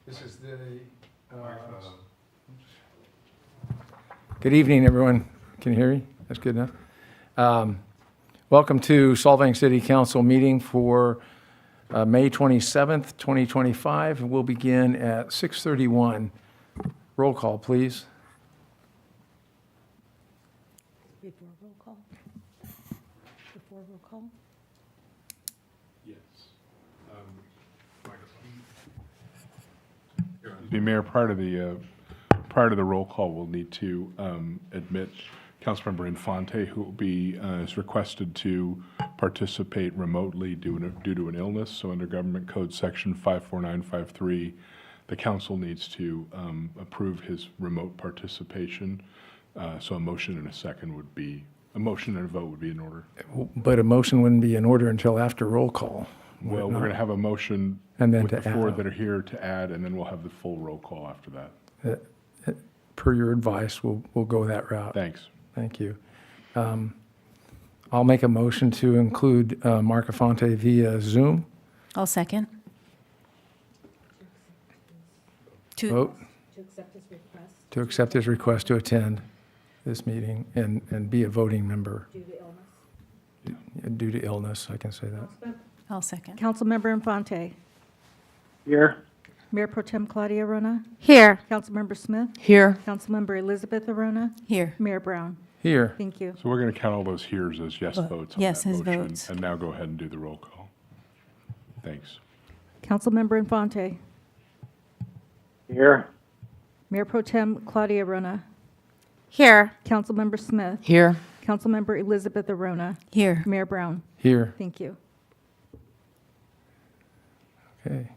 This is the, good evening, everyone. Can you hear me? That's good enough. Welcome to Solvang City Council meeting for May 27th, 2025. We'll begin at 6:31. Roll call, please. Before roll call? Before roll call? Yes. The mayor, part of the roll call, will need to admit Councilmember Infante, who will be is requested to participate remotely due to an illness. So under Government Code Section 54953, the council needs to approve his remote participation. So a motion and a motion and a vote would be in order. But a motion wouldn't be in order until after roll call. Well, we're going to have a motion And then with to the four add. that are here to add, and then we'll have the full roll call after that. Per your advice, we'll go that route. Thanks. Thank you. I'll make a motion to include Mark Infante via Zoom. I'll second. Vote To accept his request to accept his request to attend this meeting and be a voting member due to illness. due to illness. I can say that. I'll second. Councilmember Infante. Here. Mayor Pro Tem Claudia Arona. Here. Councilmember Smith. Here. Councilmember Elizabeth Arona. Here. Mayor Brown. Here. Thank you. So we're going to count all those heres as yes votes on yes, that as motion. votes. And now go ahead and do the roll call. Thanks. Councilmember Infante. Here. Mayor Pro Tem Claudia Arona. Here. Councilmember Smith. Here. Councilmember Elizabeth Arona. Here. Mayor Brown. Here. Thank you. Okay.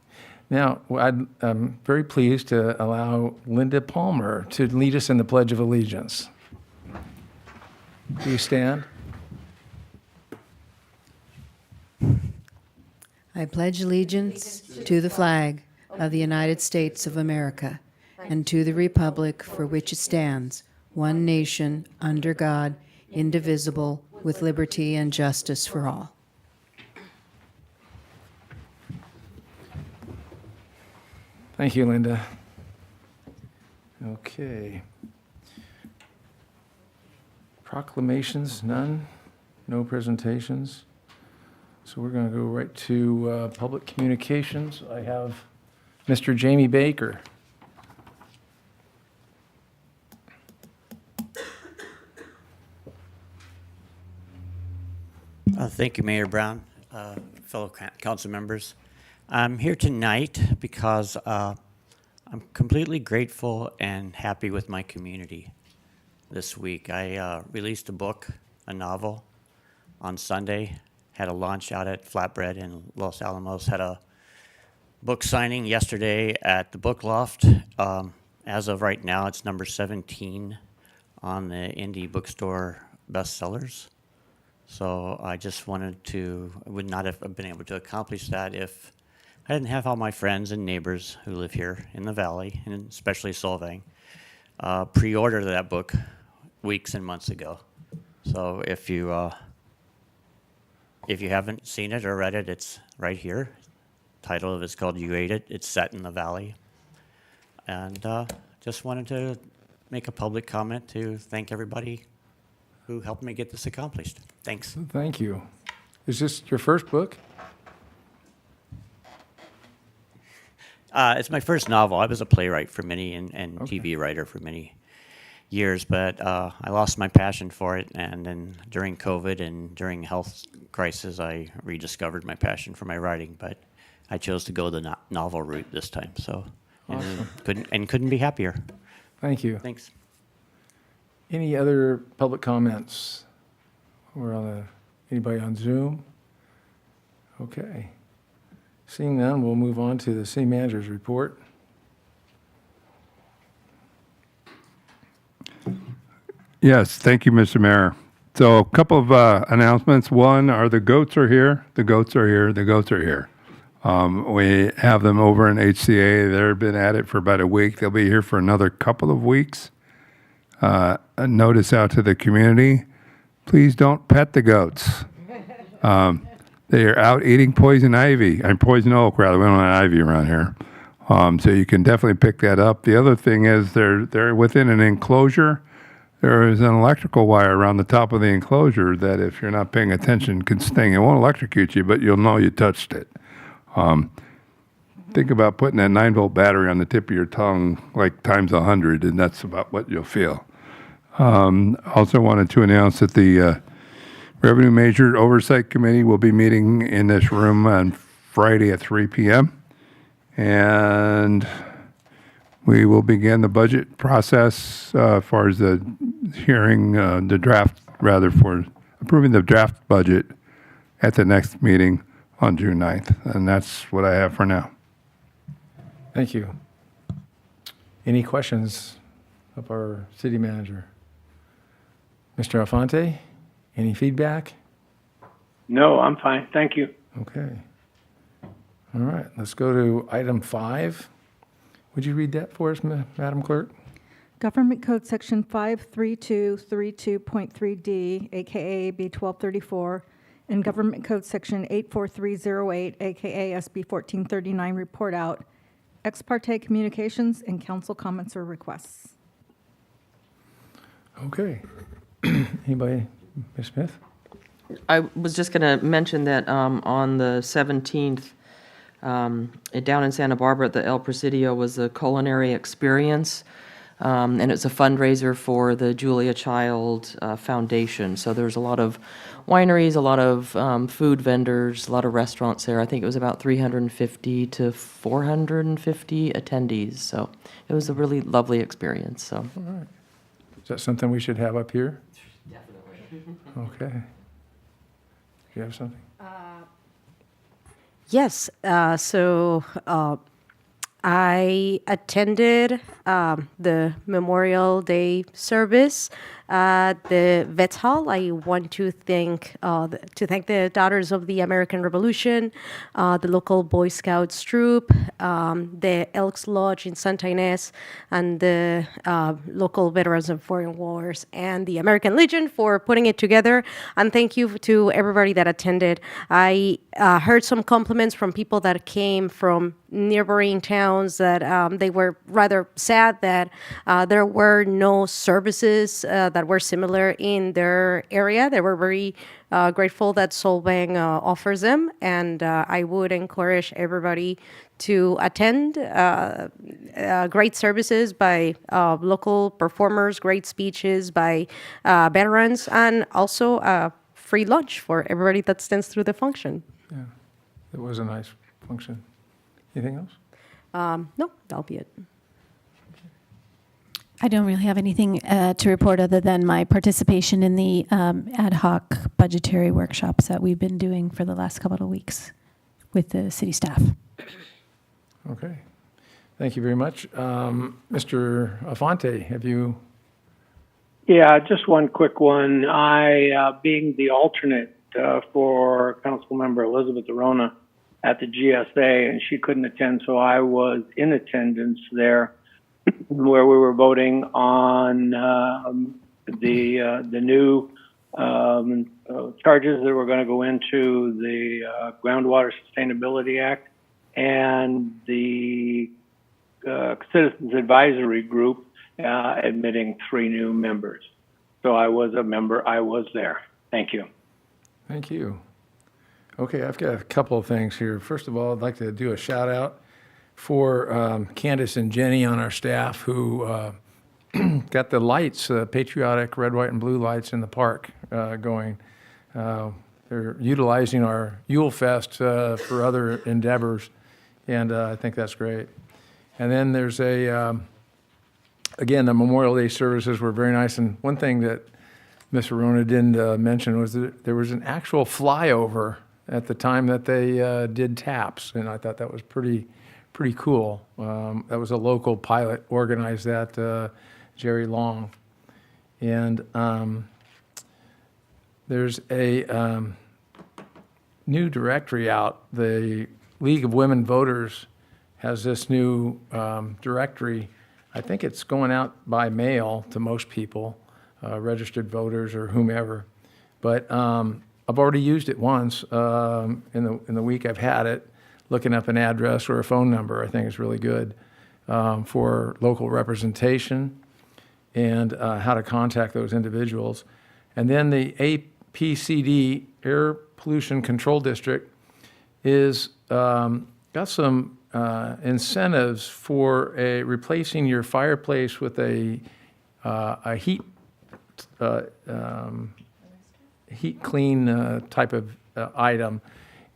Now, I'm very pleased to allow Linda Palmer to lead us in the Pledge of Allegiance. Do you stand? I pledge allegiance to the flag of the United States of America and to the republic for which it stands, one nation, under God, indivisible, with liberty and justice for all. Thank you, Linda. Okay. Proclamations, none. No presentations. So we're going to go right to public communications. I have Mr. Jamie Baker. Thank you, Mayor Brown, fellow council members. I'm here tonight because I'm completely grateful and happy with my community this week. I released a book, a novel, on Sunday, had a launch out at Flatbread in Los Alamos, had a book signing yesterday at the Book Loft. As of right now, it's number 17 on the indie bookstore bestsellers. So I just I would not have been able to accomplish that if I didn't have all my friends and neighbors who live here in the valley, and especially Solvang, pre-order that book weeks and months ago. So if you haven't seen it or read it, it's right here. Title of it's called You Ate It. It's set in the valley. And just wanted to make a public comment to thank everybody who helped me get this accomplished. Thanks. Thank you. Is this your first book? It's my first novel. I was a playwright for many and TV writer for many years, but I lost my passion for it. And then during COVID and during health crisis, I rediscovered my passion for my writing. But I chose to go the novel route this time. So Awesome. couldn't be happier. Thank you. Thanks. Any other public comments? Or anybody on Zoom? Okay. Seeing none, we'll move on to the city manager's report. Yes, thank you, Mr. Mayor. So a couple of announcements. One are the goats are here. The goats are here. The goats are here. We have them over in HCA. They've been at it for about a week. They'll be here for another couple of weeks. A notice out to the community. Please don't pet the goats. They are out eating poison ivy, and poison oak, rather. We don't have ivy around here. So you can definitely pick that up. The other thing is they're within an enclosure. There is an electrical wire around the top of the enclosure that if you're not paying attention can sting. It won't electrocute you, but you'll know you touched it. Think about putting that 9-volt battery on the tip of your tongue like times 100, and that's about what you'll feel. Also wanted to announce that the Revenue Measure Oversight Committee will be meeting in this room on Friday at 3 p.m. And we will begin the budget process as far as the hearing, the draft, rather, for approving the draft budget at the next meeting on June 9th. And that's what I have for now. Thank you. Any questions of our city manager? Mr. Alfonte, any feedback? No, I'm fine. Thank you. Okay. All right, let's go to item 5. Would you read that for us, Madam Clerk? Government Code Section 53232.3D, AKA AB 1234, and Government Code Section 84308, AKA SB 1439, report out ex parte communications and council comments or requests. Okay. Anybody? Ms. Smith? I was just going to mention that on the 17th, down in Santa Barbara, the El Presidio was a culinary experience, and it's a fundraiser for the Julia Child Foundation. So there's a lot of wineries, a lot of food vendors, a lot of restaurants there. I think it was about 350 to 450 attendees. So it was a really lovely experience. So. All right. Is that something we should have up here? Definitely. Okay. Do you have something? Yes, I attended the Memorial Day service at the Vets Hall. I want to thank the Daughters of the American Revolution, the local Boy Scouts troop, the Elks Lodge in Santa Ynez, and the local Veterans of Foreign Wars and the American Legion for putting it together. And thank you to everybody that attended. I heard some compliments from people that came from neighboring towns that they were rather sad that there were no services that were similar in their area. They were very grateful that Solvang offers them, and I would encourage everybody to attend great services by local performers, great speeches by veterans, and also free lunch for everybody that stands through the function. Yeah, it was a nice function. Anything else? No, that'll be it. I don't really have anything to report other than my participation in the ad hoc budgetary workshops that we've been doing for the last couple of weeks with the city staff. Okay. Thank you very much. Mr. Alfonte, have you? Yeah, just one quick one. I, being the alternate for Councilmember Elizabeth Arona at the GSA, and she couldn't attend, so I was in attendance there where we were voting on the new charges that were going to go into the Groundwater Sustainability Act and the Citizens Advisory Group admitting 3 new members. So I was a member. I was there. Thank you. Thank you. Okay, I've got a couple of things here. First of all, I'd like to do a shout out for Candace and Jenny on our staff who got the lights, patriotic red, white, and blue lights in the park going. They're utilizing our Yule Fest for other endeavors, and I think that's great. And then there's again, the Memorial Day services were very nice. And one thing that Ms. Arona didn't mention was that there was an actual flyover at the time that they did taps, and I thought that was pretty cool. That was a local pilot organized that, Jerry Long. And there's a new directory out. The League of Women Voters has this new directory. I think it's going out by mail to most people, registered voters or whomever. But I've already used it once in the week I've had it. looking up an address or a phone number, I think is really good for local representation and how to contact those individuals. And then the APCD, Air Pollution Control District, is got some incentives for replacing your fireplace with a heat heat clean type of item.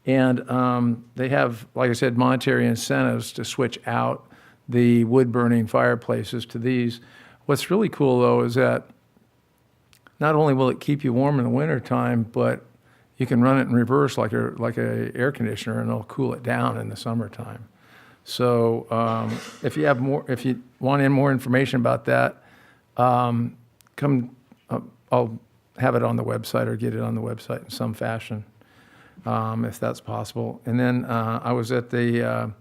And they have, like I said, monetary incentives to switch out the wood-burning fireplaces to these. What's really cool, though, is that not only will it keep you warm in the wintertime, but you can run it in reverse like a air conditioner, and it'll cool it down in the summertime. So if you want more information about that, come. I'll have it on the website or get it on the website in some fashion, if that's possible. And then I was at the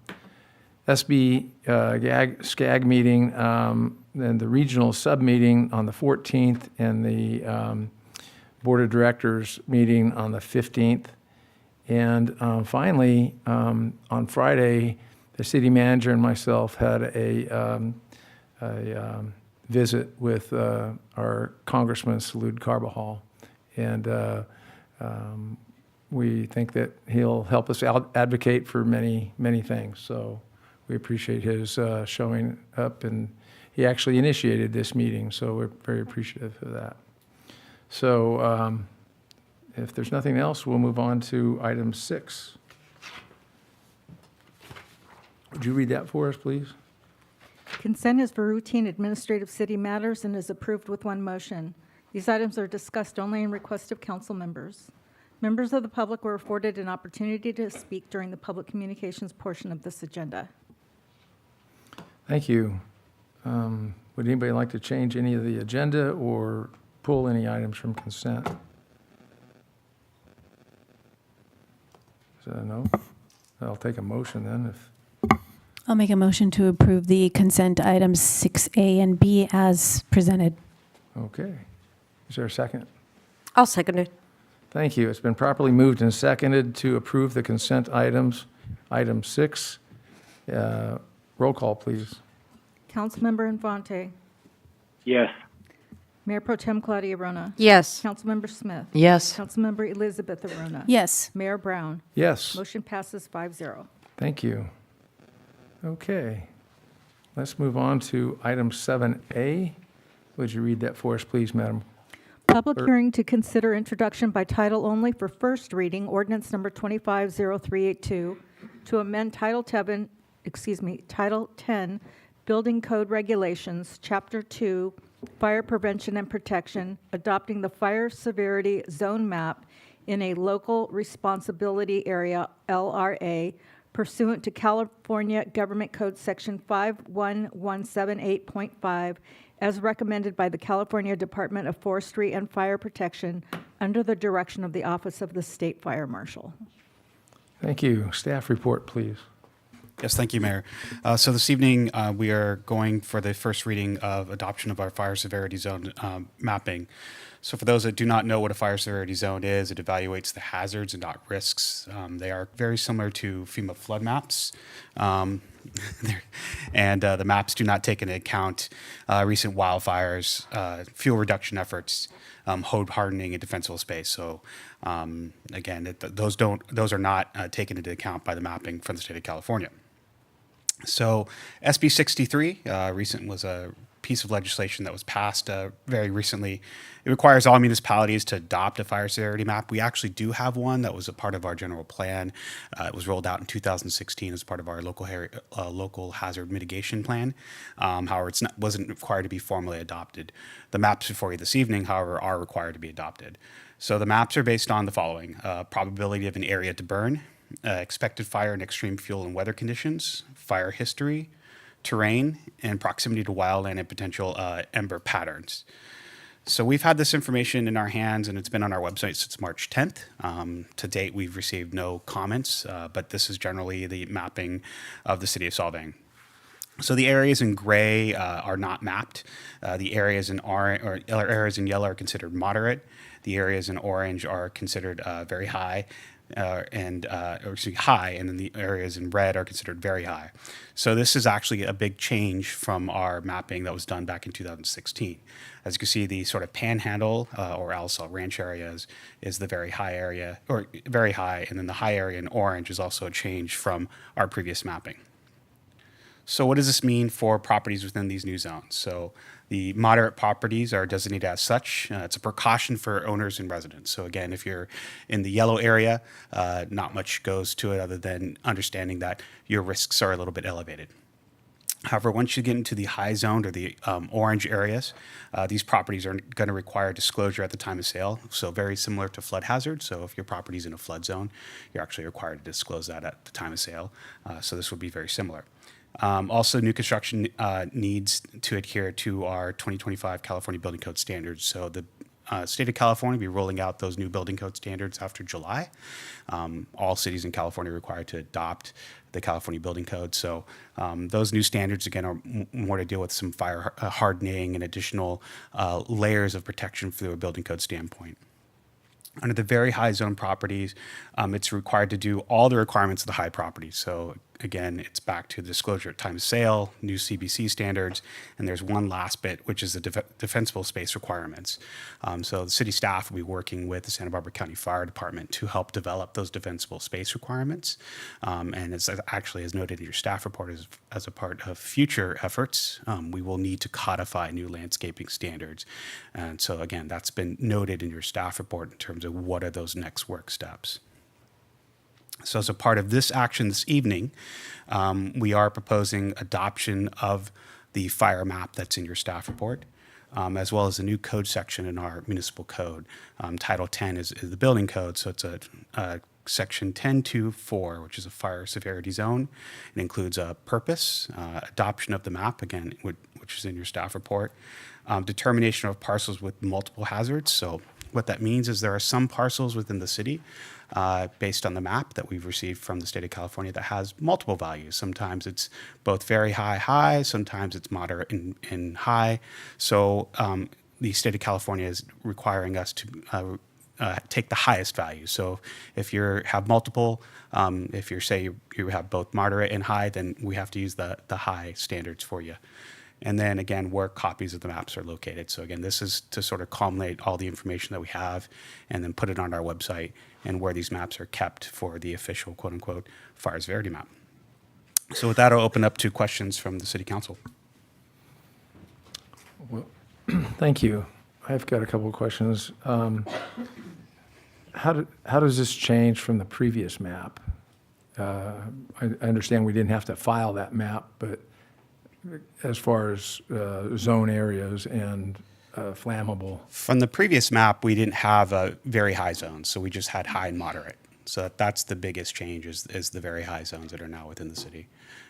SB SCAG meeting and the regional sub-meeting on the 14th and the Board of Directors meeting on the 15th. And finally, on Friday, the city manager and myself had a visit with our Congressman Salud Carbajal. And we think that he'll help us advocate for many, many things. So we appreciate his showing up, and he actually initiated this meeting, so we're very appreciative of that. So if there's nothing else, we'll move on to item 6. Would you read that for us, please? Consent is for routine administrative city matters and is approved with one motion. These items are discussed only in request of council members. Members of the public were afforded an opportunity to speak during the public communications portion of this agenda. Thank you. Would anybody like to change any of the agenda or pull any items from consent? So no? I'll take a motion then if. I'll make a motion to approve the consent items 6A and B as presented. Okay. Is there a second? I'll second it. Thank you. It's been properly moved and seconded to approve the consent items. Item 6. Roll call, please. Councilmember Infante. Yes. Mayor Pro Tem Claudia Rona. Yes. Councilmember Smith. Yes. Councilmember Elizabeth Arona. Yes. Mayor Brown. Yes. Motion passes 5-0. Thank you. Okay. Let's move on to item 7A. Would you read that for us, please, Madam? Public hearing to consider introduction by title only for first reading, ordinance number 250382, to amend Title 10, Building Code Regulations, Chapter 2, Fire Prevention and Protection, adopting the fire severity zone map in a local responsibility area, LRA, pursuant to California Government Code Section 51178.5, as recommended by the California Department of Forestry and Fire Protection under the direction of the Office of the State Fire Marshal. Thank you. Staff report, please. Yes, thank you, Mayor. So this evening, we are going for the first reading of adoption of our fire severity zone mapping. So for those that do not know what a fire severity zone is, it evaluates the hazards and not risks. They are very similar to FEMA flood maps. And the maps do not take into account recent wildfires, fuel reduction efforts, hose hardening, and defensible space. So again, those are not taken into account by the mapping from the state of California. So SB 63 was a piece of legislation that was passed very recently. It requires all municipalities to adopt a fire severity map. We actually do have one that was a part of our general plan. It was rolled out in 2016 as part of our local hazard mitigation plan. However, it wasn't required to be formally adopted. The maps before you this evening, however, are required to be adopted. So the maps are based on the following: probability of an area to burn, expected fire and extreme fuel and weather conditions, fire history, terrain, and proximity to wildland and potential ember patterns. So we've had this information in our hands, and it's been on our website since March 10th. To date, we've received no comments, but this is generally the mapping of the city of Solvang. So the areas in gray are not mapped. The areas in orange or areas in yellow are considered moderate. The areas in orange are considered very high, or high, and then the areas in red are considered very high. So this is actually a big change from our mapping that was done back in 2016. As you can see, the sort of panhandle or Alisal Ranch areas is the very high area, or very high, and then the high area in orange is also a change from our previous mapping. So what does this mean for properties within these new zones? So the moderate properties are designated as such. It's a precaution for owners and residents. So again, if you're in the yellow area, not much goes to it other than understanding that your risks are a little bit elevated. However, once you get into the high zone or the orange areas, these properties are going to require disclosure at the time of sale. So very similar to flood hazard. So if your property is in a flood zone, you're actually required to disclose that at the time of sale. So this would be very similar. Also, new construction needs to adhere to our 2025 California Building Code standards. So the state of California will be rolling out those new building code standards after July. All cities in California are required to adopt the California Building Code. So those new standards, again, are more to deal with some fire hardening and additional layers of protection through a building code standpoint. Under the very high zone properties, it's required to do all the requirements of the high properties. So again, it's back to the disclosure at time of sale, new CBC standards, and there's one last bit, which is the defensible space requirements. So the city staff will be working with the Santa Barbara County Fire Department to help develop those defensible space requirements. And it's actually, as noted in your staff report, as a part of future efforts, we will need to codify new landscaping standards. And so again, that's been noted in your staff report in terms of what are those next work steps. So as a part of this action this evening, we are proposing adoption of the fire map that's in your staff report, as well as a new code section in our municipal code. Title 10 is the building code, so it's a section 10.2.4, which is a fire severity zone. It includes a purpose, adoption of the map, again, which is in your staff report, determination of parcels with multiple hazards. So what that means is there are some parcels within the city based on the map that we've received from the state of California that has multiple values. Sometimes it's both very high, sometimes it's moderate and high. So the state of California is requiring us to take the highest value. So if you have multiple, if you have both moderate and high, then we have to use the high standards for you. And then again, where copies of the maps are located. So again, this is to sort of culminate all the information that we have and then put it on our website and where these maps are kept for the official quote unquote fire severity map. So with that, I'll open up to questions from the city council. Well, thank you. I've got a couple of questions. How does this change from the previous map? I understand we didn't have to file that map, but as far as zone areas and flammable. From the previous map, we didn't have a very high zones, so we just had high and moderate. So that's the biggest change is the very high zones that are now within the city.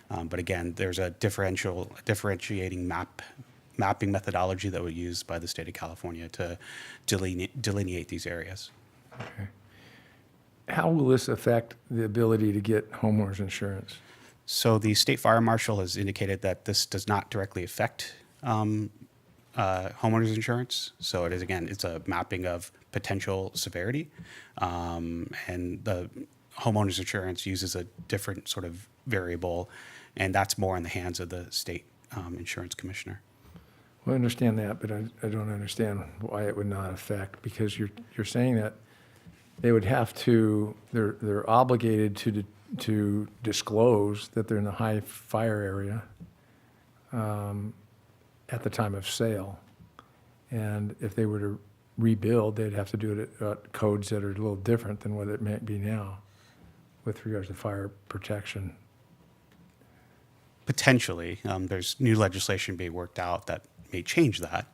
But again, there's a differentiating mapping methodology that was used by the state of California to delineate these areas. Okay. How will this affect the ability to get homeowners insurance? So the state fire marshal has indicated that this does not directly affect homeowners insurance. So it is, again, it's a mapping of potential severity. And the homeowners insurance uses a different sort of variable, and that's more in the hands of the state insurance commissioner. Well, I understand that, but I don't understand why it would not affect, because you're saying that they would have to, they're obligated to disclose that they're in the high fire area at the time of sale. And if they were to rebuild, they'd have to do it at codes that are a little different than what it might be now with regards to fire protection. Potentially. There's new legislation being worked out that may change that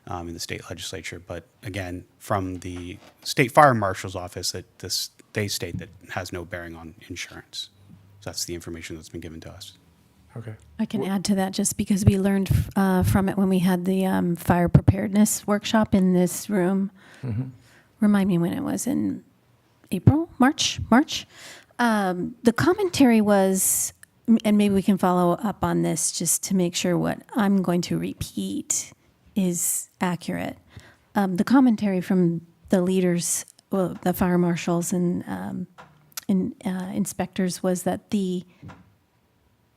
in the state legislature. But again, from the state fire marshal's office, they state that it has no bearing on insurance. So that's the information that's been given to us. Okay. I can add to that just because we learned from it when we had the fire preparedness workshop in this room. Mm-hmm. Remind me when it was, in April, March? The commentary was and maybe we can follow up on this just to make sure what I'm going to repeat is accurate. The commentary from the leaders, well, the fire marshals and inspectors, was that the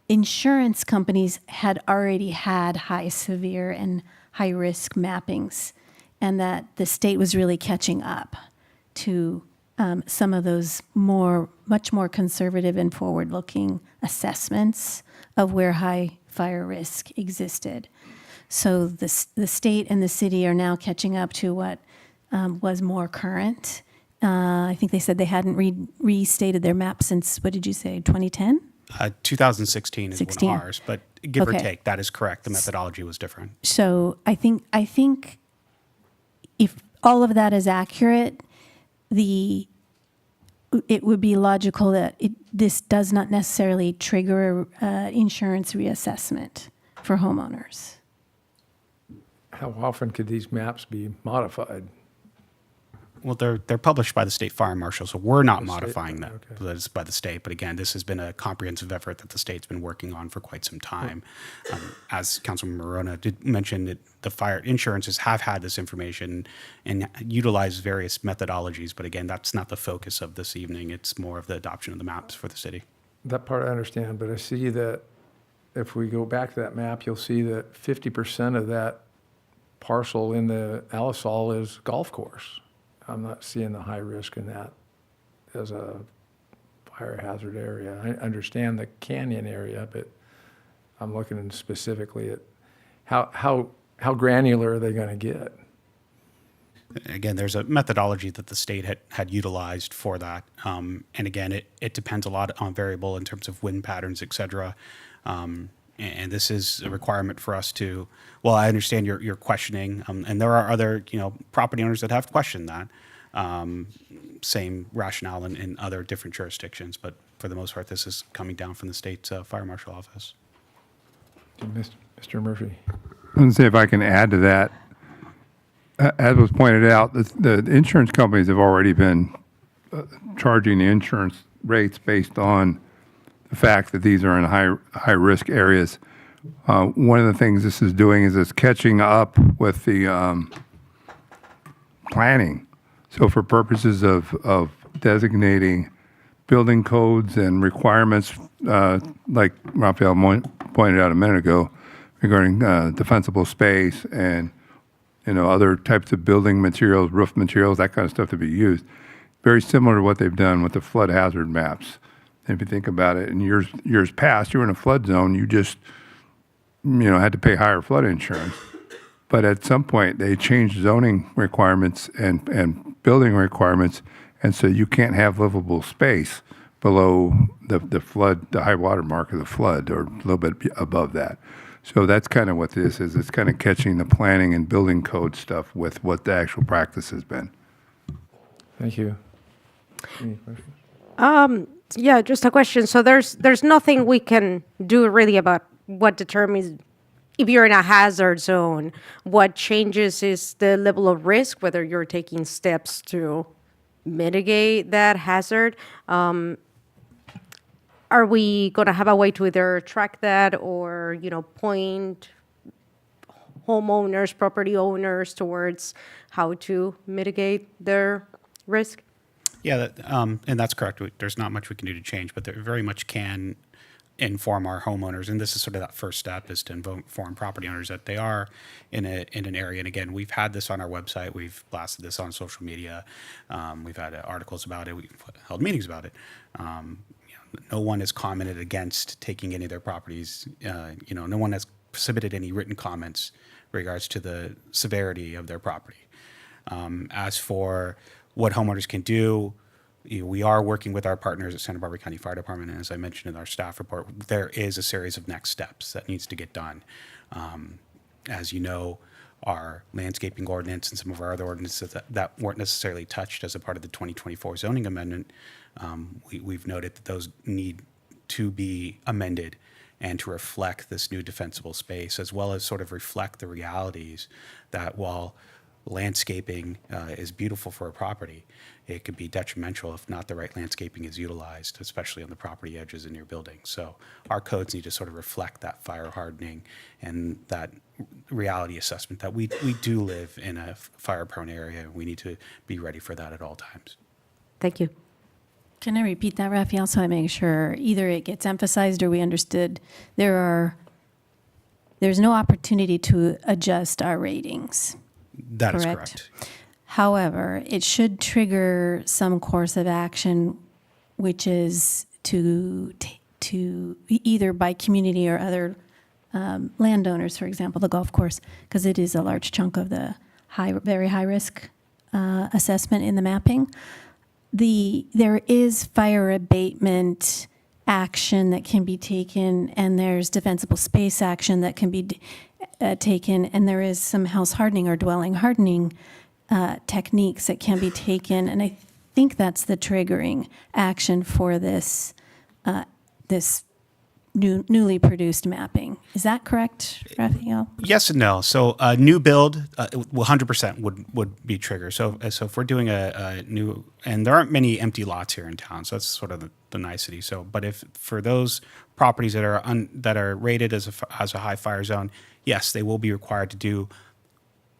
insurance companies had already had high severe and high risk mappings, and that the state was really catching up to some of those much more conservative and forward-looking assessments of where high fire risk existed. So the state and the city are now catching up to what was more current. I think they said they hadn't restated their map since, what did you say, 2010? 2016 is 16. one of ours, but give or Okay. take, that is correct. The methodology was different. So I think if all of that is accurate, it would be logical that this does not necessarily trigger insurance reassessment for homeowners. How often could these maps be modified? Well, they're published by the state fire marshal, so we're not The state, modifying them. okay. That is by the state. But again, this has been a comprehensive effort that the state's been working on for quite some time. As Councilman Morona did mention, that the fire insurances have had this information and utilize various methodologies. But again, that's not the focus of this evening. It's more of the adoption of the maps for the city. That part I understand, but I see that if we go back to that map, you'll see that 50% of that parcel in the Alisol is golf course. I'm not seeing the high risk in that as a fire hazard area. I understand the canyon area, but I'm looking specifically at how granular are they going to get? Again, there's a methodology that the state had utilized for that. And again, it depends a lot on variable in terms of wind patterns, et cetera. And this is a requirement for us to, well, I understand your questioning, and there are other, property owners that have questioned that. Same rationale in other different jurisdictions, but for the most part, this is coming down from the state fire marshal office. Mr. Murphy. Let me see if I can add to that. As was pointed out, the insurance companies have already been charging the insurance rates based on the fact that these are in high risk areas. One of the things this is doing is it's catching up with the planning. So for purposes of designating building codes and requirements, like Raphael pointed out a minute ago, regarding defensible space and other types of building materials, roof materials, that kind of stuff to be used. Very similar to what they've done with the flood hazard maps. And if you think about it, in years past, you were in a flood zone, you just had to pay higher flood insurance. But at some point, they changed zoning requirements and building requirements, and so you can't have livable space below the flood, the high water mark of the flood, or a little bit above that. So that's kind of what this is. It's kind of catching the planning and building code stuff with what the actual practice has been. Thank you. Any questions? Yeah, just a question. So there's nothing we can do really about what determines if you're in a hazard zone. What changes is the level of risk, whether you're taking steps to mitigate that hazard. Are we going to have a way to either track that or, point homeowners, property owners towards how to mitigate their risk? Yeah, and that's correct. There's not much we can do to change, but there very much can inform our homeowners. And this is sort of that first step, is to inform property owners that they are in an area. And again, we've had this on our website. We've blasted this on social media. We've had articles about it. We've held meetings about it. No one has commented against taking any of their properties. No one has submitted any written comments in regards to the severity of their property. As for what homeowners can do, we are working with our partners at Santa Barbara County Fire Department, and as I mentioned in our staff report, there is a series of next steps that needs to get done. As you know, our landscaping ordinance and some of our other ordinances that weren't necessarily touched as a part of the 2024 zoning amendment, we've noted that those need to be amended and to reflect this new defensible space, as well as sort of reflect the realities that while landscaping is beautiful for a property, it could be detrimental if not the right landscaping is utilized, especially on the property edges in your building. So our codes need to sort of reflect that fire hardening and that reality assessment that we do live in a fire-prone area. We need to be ready for that at all times. Thank you. Can I repeat that, Raphael, so I make sure either it gets emphasized or we understood there's no opportunity to adjust our ratings. That is Correct. correct. However, it should trigger some course of action, which is to either by community or other landowners, for example, the golf course, because it is a large chunk of the very high risk assessment in the mapping. There is fire abatement action that can be taken, and there's defensible space action that can be taken, and there is some house hardening or dwelling hardening techniques that can be taken, and I think that's the triggering action for this newly produced mapping. Is that correct, Raphael? Yes and no. So a new build, 100% would be trigger. So if we're doing a new, and there aren't many empty lots here in town, so that's sort of the nicety. So, but if for those properties that are rated as a high fire zone, yes, they will be required to do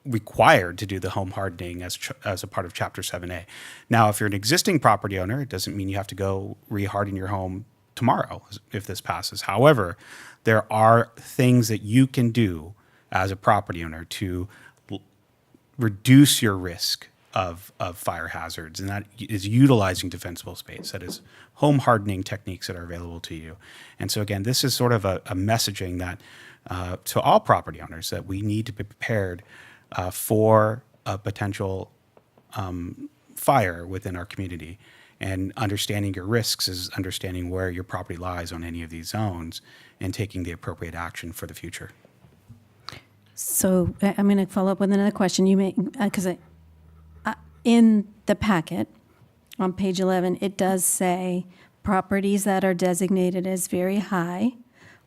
the home hardening as a part of Chapter 7A. Now, if you're an existing property owner, it doesn't mean you have to go re-harden your home tomorrow if this passes. However, there are things that you can do as a property owner to reduce your risk of fire hazards, and that is utilizing defensible space. That is home hardening techniques that are available to you. And so again, this is sort of a messaging that to all property owners that we need to be prepared for a potential fire within our community. And understanding your risks is understanding where your property lies on any of these zones and taking the appropriate action for the future. So I'm going to follow up with another question. You may, because in the packet on page 11, it does say properties that are designated as very high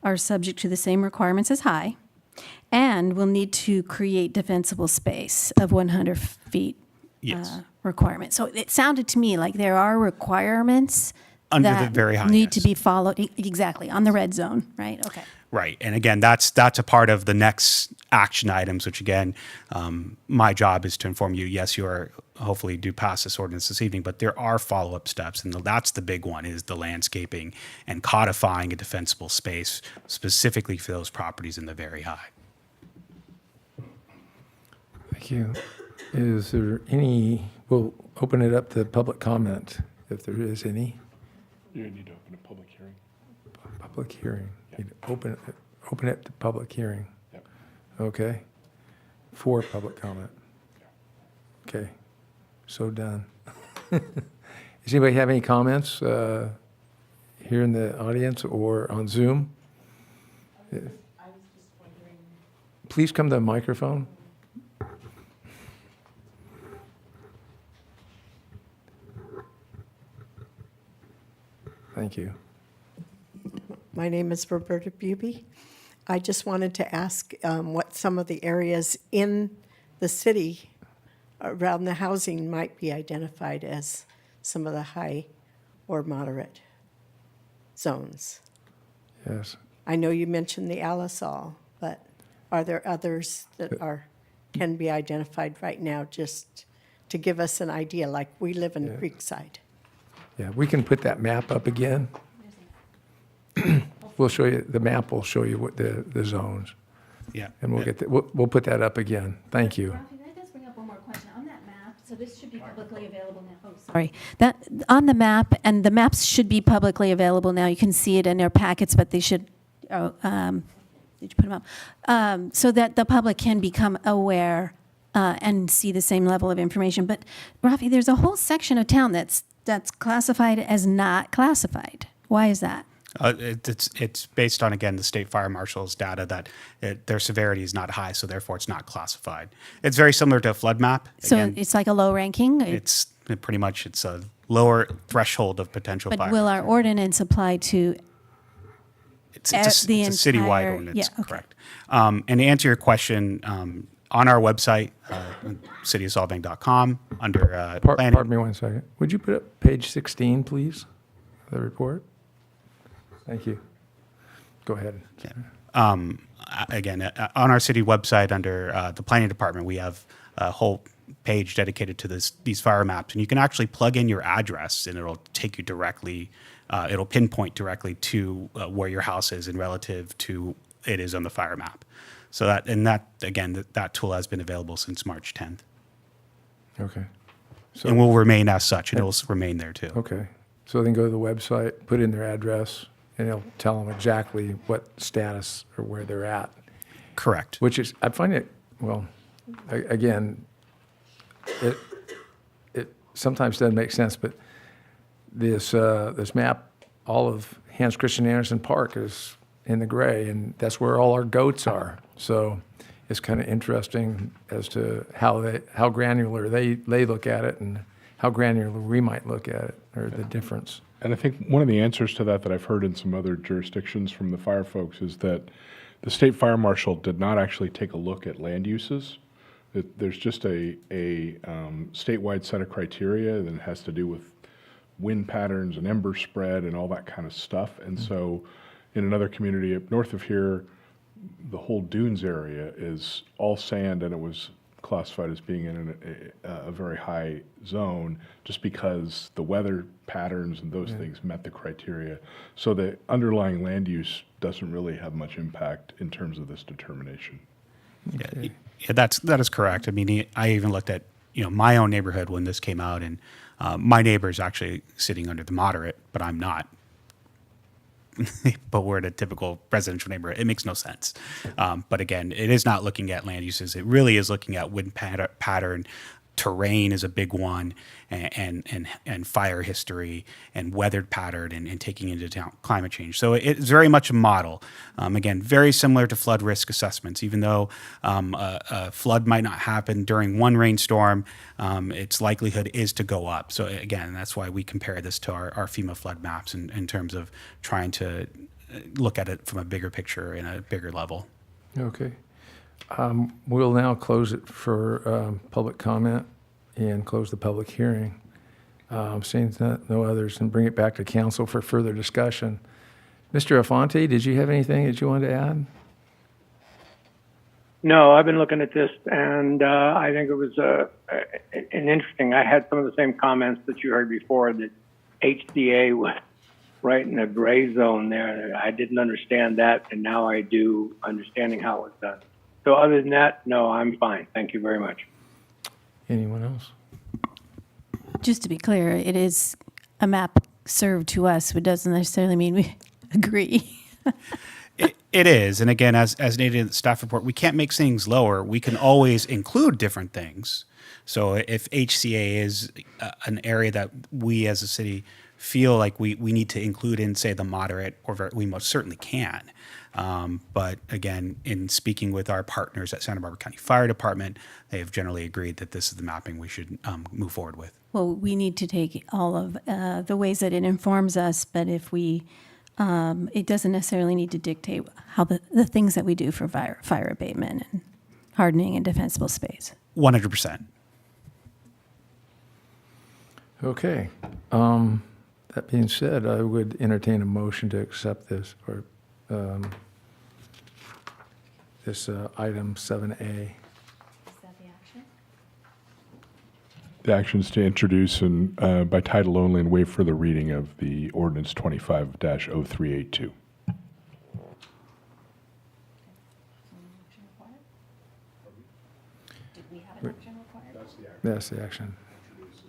are subject to the same requirements as high and will need to create defensible space of 100 feet. Yes. Requirement. So it sounded to me like there are requirements Under the that very high, need to yes. be followed exactly on the red zone, right? Okay. Right. And again, that's a part of the next action items, which again, my job is to inform you, yes, you are hopefully do pass this ordinance this evening, but there are follow-up steps. And that's the big one is the landscaping and codifying a defensible space specifically for those properties in the very high. Thank you. Is there any, we'll open it up to public comment, if there is any. You need to open a public hearing. Public hearing. Need to open it to public hearing. Yep. Okay. For public comment. Okay. So done. Does anybody have any comments here in the audience or on Zoom? I was just wondering. Please come to the microphone. Thank you. My name is Roberta Buby. I just wanted to ask what some of the areas in the city around the housing might be identified as some of the high or moderate zones. Yes. I know you mentioned the Alisal, but are there others that can be identified right now just to give us an idea, like we live in Creekside? Yeah, we can put that map up again. We'll show you, the map will show you what the zones. Yeah. And we'll put that up again. Thank you. Can I just bring up one more question? On that map, so this should be publicly available now. Oh, sorry. That, on the map, and the maps should be publicly available now. You can see it in their packets, but they should, did you put them up? So that the public can become aware and see the same level of information. But Rafi, there's a whole section of town that's classified as not classified. Why is that? It's based on, again, the state fire marshal's data that their severity is not high, so therefore it's not classified. It's very similar to a flood map. So Again, it's like a low ranking? it's pretty much, it's a lower threshold of potential But fire. will our ordinance apply to It's a citywide entire- ordinance, yeah, okay. correct. And to answer your question, on our website, cityofsolvang.com, under planning. Pardon me one second. Would you put up page 16, please, of the report? Thank you. Go ahead. Again, on our city website under the planning department, we have a whole page dedicated to these fire maps, and you can actually plug in your address, and it'll take you directly. It'll pinpoint directly to where your house is and relative to it is on the fire map. So that tool has been available since March 10th, Okay. So, and will remain as such, and it'll remain there too. okay. So they can go to the website, put in their address, and it'll tell them exactly what status or where they're at. Correct. Which is, I find it, well, again, it sometimes doesn't make sense, but this map, all of Hans Christian Andersen Park is in the gray, and that's where all our goats are. So it's kind of interesting as to how granular they look at it and how granular we might look at it, or the difference. And I think one of the answers to that I've heard in some other jurisdictions from the fire folks is that the state fire marshal did not actually take a look at land uses. There's just a statewide set of criteria that has to do with wind patterns and ember spread and all that kind of stuff. And so in another community up north of here, the whole dunes area is all sand, and it was classified as being in a very high zone just because the weather patterns and those things met the criteria. So the underlying land use doesn't really have much impact in terms of this determination. Yeah, that is correct. I mean, I even looked at my own neighborhood when this came out, and my neighbor is actually sitting under the moderate, but I'm not. But we're in a typical residential neighborhood. It makes no sense. But again, it is not looking at land uses. It really is looking at wind pattern. Terrain is a big one, and fire history and weather pattern, and taking into account climate change. So it's very much a model. Again, very similar to flood risk assessments. Even though a flood might not happen during one rainstorm, its likelihood is to go up. So again, that's why we compare this to our FEMA flood maps in terms of trying to look at it from a bigger picture and a bigger level. Okay. We'll now close it for public comment and close the public hearing. Seeing no others, and bring it back to council for further discussion. Mr. Afonte, did you have anything that you wanted to add? No, I've been looking at this, and I think it was an interesting. I had some of the same comments that you heard before, that HCA was right in a gray zone there. I didn't understand that, and now I do, understanding how it was done. So other than that, no, I'm fine. Thank you very much. Anyone else? Just to be clear, it is a map served to us, but doesn't necessarily mean we agree. It is, and again, as stated in the staff report, we can't make things lower. We can always include different things. So if HCA is an area that we as a city feel like we need to include in, say, the moderate, we most certainly can. But again, in speaking with our partners at Santa Barbara County Fire Department, they have generally agreed that this is the mapping we should move forward with. Well, we need to take all of the ways that it informs us, but if we, it doesn't necessarily need to dictate how the things that we do for fire abatement and hardening and defensible space. 100%. Okay. That being said, I would entertain a motion to accept this, or this item 7A. Is that the action? The action is to introduce and by title only and waive further reading of the ordinance 25-0382. Did we have an action required? That's the action.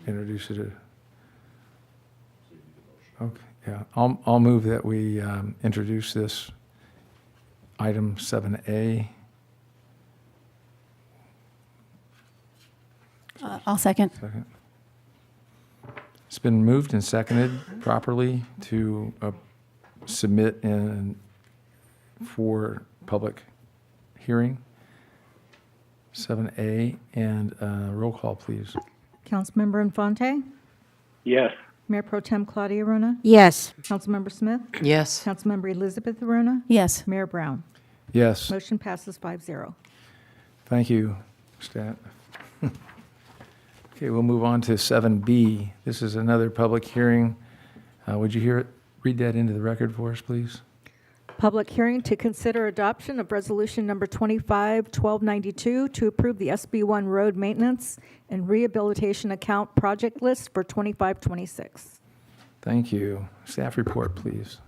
Introduce it. Okay, yeah. I'll move that we introduce this item 7A. I'll second. Second. It's been moved and seconded properly to submit for public hearing. 7A, and roll call, please. Councilmember Infante? Yes. Mayor Pro Tem Claudia Rona? Yes. Councilmember Smith? Yes. Councilmember Elizabeth Rona? Yes. Mayor Brown? Yes, Motion passes 5-0. thank you. Stat. Okay, we'll move on to 7B. This is another public hearing. Would you read that into the record for us, please? Public hearing to consider adoption of resolution number 25-1292 to approve the SB1 road maintenance and rehabilitation account project list for 25-26. Thank you. Staff report, please.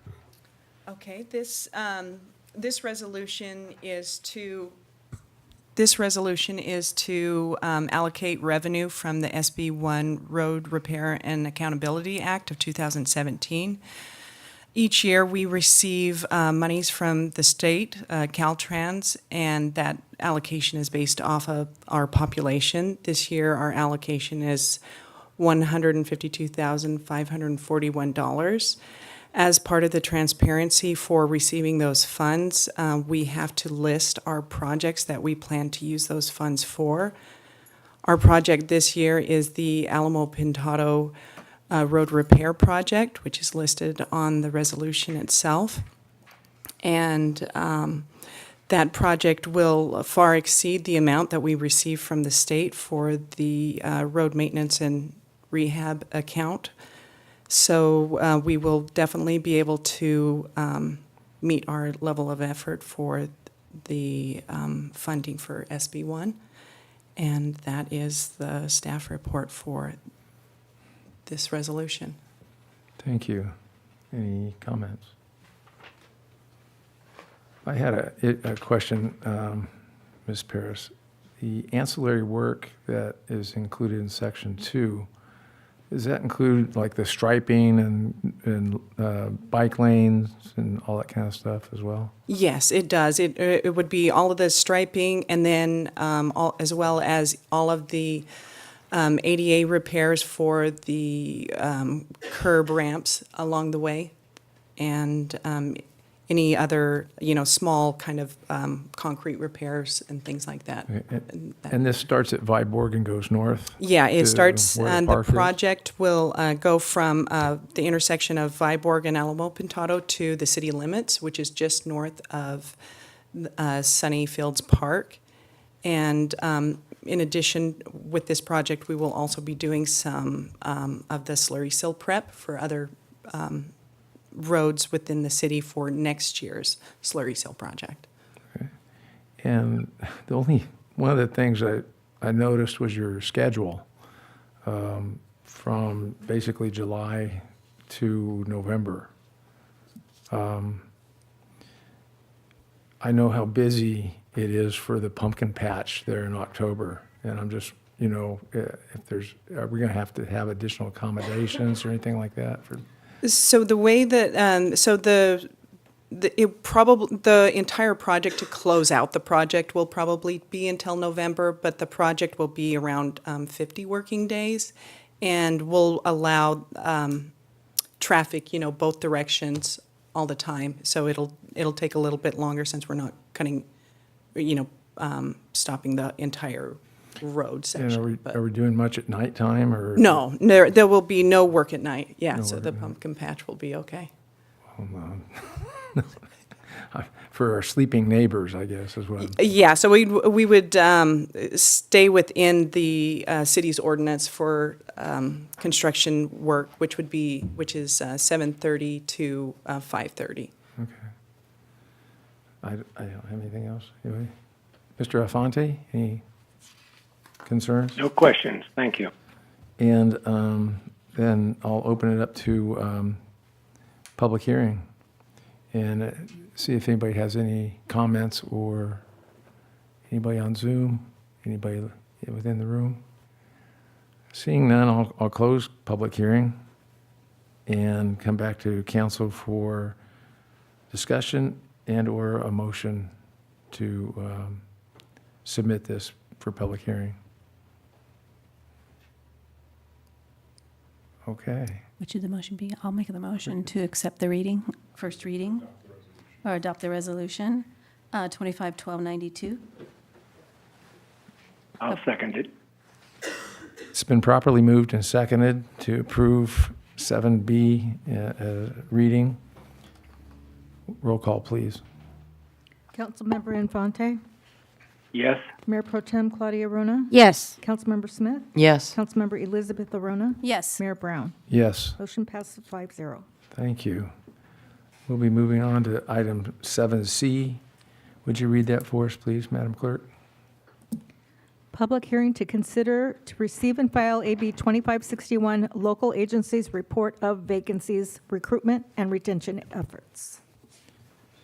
Okay, this resolution is to allocate revenue from the SB1 Road Repair and Accountability Act of 2017. Each year, we receive monies from the state, Caltrans, and that allocation is based off of our population. This year, our allocation is $152,541. As part of the transparency for receiving those funds, we have to list our projects that we plan to use those funds for. Our project this year is the Alamo Pintado Road Repair Project, which is listed on the resolution itself. And that project will far exceed the amount that we receive from the state for the road maintenance and rehab account. So we will definitely be able to meet our level of effort for the funding for SB1. And that is the staff report for this resolution. Thank you. Any comments? I had a question, Ms. Paris. The ancillary work that is included in section 2, does that include like the striping and bike lanes and all that kind of stuff as well? Yes, it does. It would be all of the striping and then as well as all of the ADA repairs for the curb ramps along the way, and any other, small kind of concrete repairs and things like that. And this starts at Viborg and goes north? Yeah, it to starts, where the park is? project will go from the intersection of Viborg and Alamo Pintado to the city limits, which is just north of Sunny Fields Park. And in addition, with this project, we will also be doing some of the slurry sill prep for other roads within the city for next year's slurry sill project. And one of the things I noticed was your schedule from basically July to November. I know how busy it is for the pumpkin patch there in October, and I'm just, are we going to have additional accommodations or anything like that for? So the way that, the entire project to close out the project will probably be until November, but the project will be around 50 working days, and will allow traffic, both directions all the time. So it'll take a little bit longer since we're not cutting, stopping the entire road section. And are we doing much at nighttime or? No, there will be no work at night. Yeah, No so work the at night. pumpkin patch will be okay. For our sleeping neighbors, I guess, is what. Yeah, so we would stay within the city's ordinance for construction work, which is 7:30 to 5:30. Okay. I don't have anything else. Anyway, Mr. Alfonte, any concerns? No questions. Thank you. And then I'll open it up to public hearing and see if anybody has any comments, or anybody on Zoom, anybody within the room. Seeing none, I'll close public hearing and come back to council for discussion and/or a motion to submit this for public hearing. Okay. What should the motion be? I'll make the motion to accept the reading, first reading, or adopt the resolution, 25-1292. I'll second it. It's been properly moved and seconded to approve 7B reading. Roll call, please. Councilmember Infante, Yes. Mayor Pro Tem Claudia Rona? Yes. Councilmember Smith? Yes. Councilmember Elizabeth Arona? Yes. Mayor Brown? Yes, Motion passes 5-0. thank you. We'll be moving on to item 7C. Would you read that for us, please, Madam Clerk? Public hearing to consider to receive and file AB 2561, local agencies report of vacancies, recruitment, and retention efforts.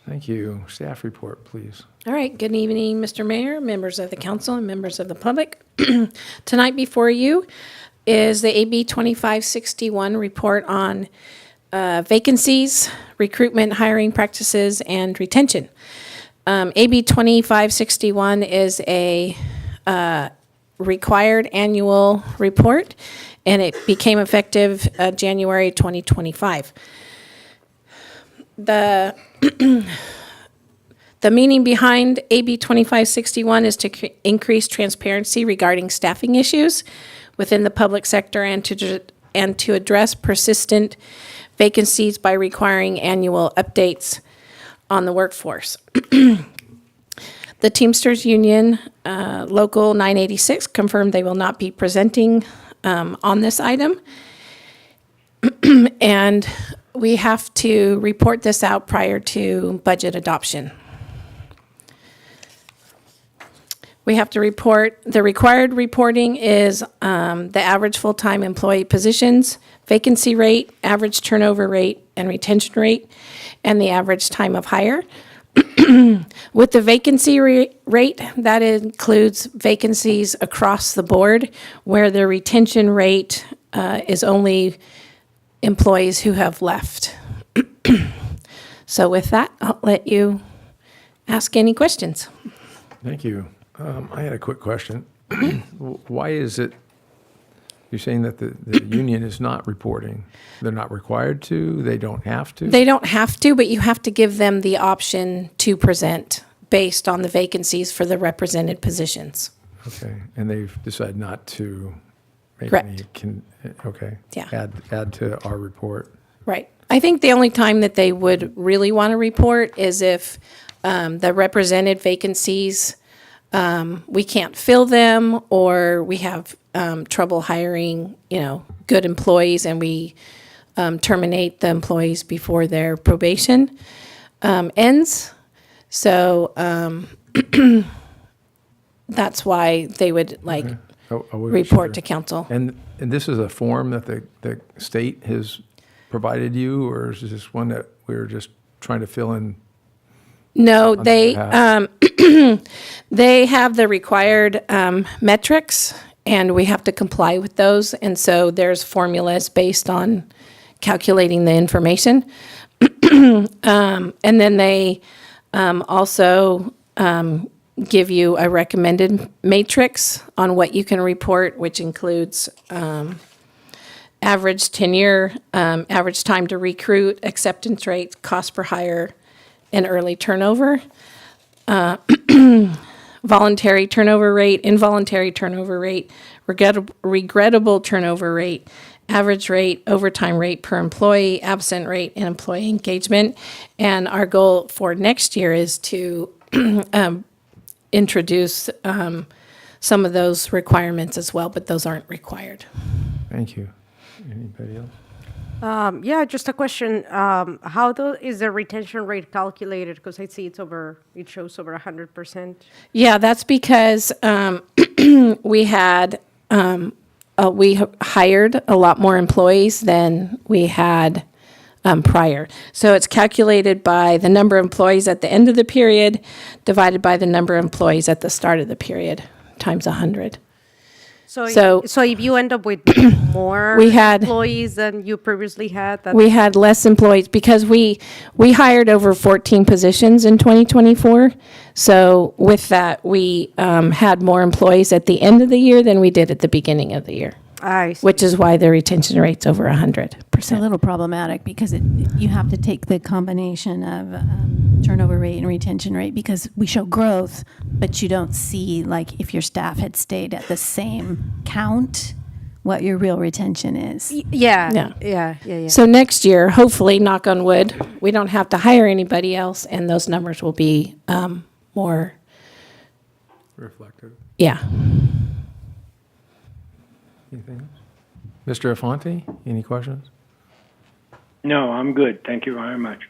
Thank you. Staff report, please. All right, good evening, Mr. Mayor, members of the council, and members of the public. Tonight before you is the AB 2561 report on vacancies, recruitment, hiring practices, and retention. AB 2561 is a required annual report, and it became effective January 2025. The meaning behind AB 2561 is to increase transparency regarding staffing issues within the public sector and to address persistent vacancies by requiring annual updates on the workforce. The Teamsters Union, Local 986, confirmed they will not be presenting on this item. And we have to report this out prior to budget adoption. We have to report, the required reporting is the average full-time employee positions, vacancy rate, average turnover rate, and retention rate, and the average time of hire. With the vacancy rate, that includes vacancies across the board, where the retention rate is only employees who have left. So with that, I'll let you ask any questions. Thank you. I had a quick question. Why is it, you're saying that the union is not reporting? They're not required to? They don't have to? They don't have to, but you have to give them the option to present based on the vacancies for the represented positions. Okay, and they've decided not to make Correct. okay. Yeah. Add to our report. Right. I think the only time that they would really want to report is if the represented vacancies, we can't fill them, or we have trouble hiring, good employees, and we terminate the employees before their probation ends. So that's why they would report to council. And this is a form that the state has provided you, or is this one that we're just trying to fill in? No, on they behalf? they have the required metrics, and we have to comply with those. And so there's formulas based on calculating the information. And then they also give you a recommended matrix on what you can report, which includes average tenure, average time to recruit, acceptance rate, cost per hire, and early turnover. Voluntary turnover rate, involuntary turnover rate, regrettable turnover rate, average rate, overtime rate per employee, absent rate, and employee engagement. And our goal for next year is to introduce some of those requirements as well, but those aren't required. Thank you. Anybody else? Yeah, just a question. How is the retention rate calculated? Because I see it shows over 100%. Yeah, that's because we had we hired a lot more employees than we had prior. So it's calculated by the number of employees at the end of the period divided by the number of employees at the start of the period times 100. So if you end up with more employees than you previously had, we had less employees because we hired over 14 positions in 2024. So with that, we had more employees at the end of the year than we did at the beginning of the year. I see. Which is why the retention rate's over 100%. It's a little problematic because you have to take the combination of turnover rate and retention rate, because we show growth, but you don't see, like, if your staff had stayed at the same count, what your real retention is. Yeah. So next year, hopefully, knock on wood, we don't have to hire anybody else, and those numbers will be more reflective. Yeah. Anything else? Mr. Afonte, any questions? No, I'm good. Thank you very much.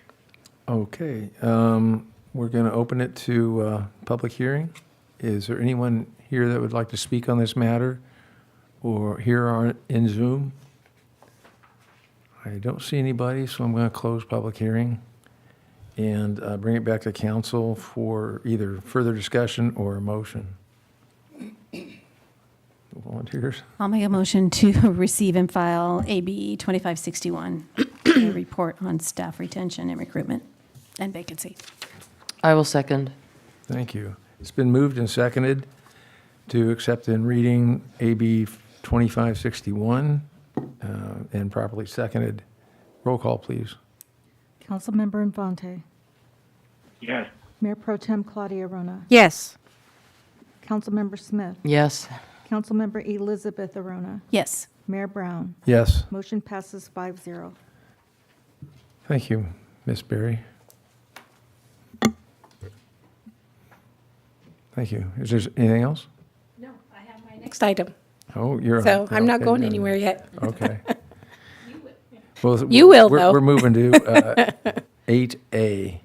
Okay, we're going to open it to public hearing. Is there anyone here that would like to speak on this matter or here or in Zoom? I don't see anybody, so I'm going to close public hearing and bring it back to council for either further discussion or a motion. Volunteers? I'll make a motion to receive and file AB 2561, a report on staff retention and recruitment and vacancy. I will second. Thank you. It's been moved and seconded to accept in reading AB 2561 and properly seconded. Roll call, please. Councilmember Infante. Yes. Mayor Pro Tem Claudia Arona. Yes. Councilmember Smith. Yes. Councilmember Elizabeth Arona. Yes. Mayor Brown. Yes. Motion passes 5-0. Thank you, Ms. Berry. Thank you. Is there anything else? No, I have my next item. Oh, you're. So I'm not okay, going good. anywhere yet. Okay. Well, You will, we're, though. We're moving to 8A.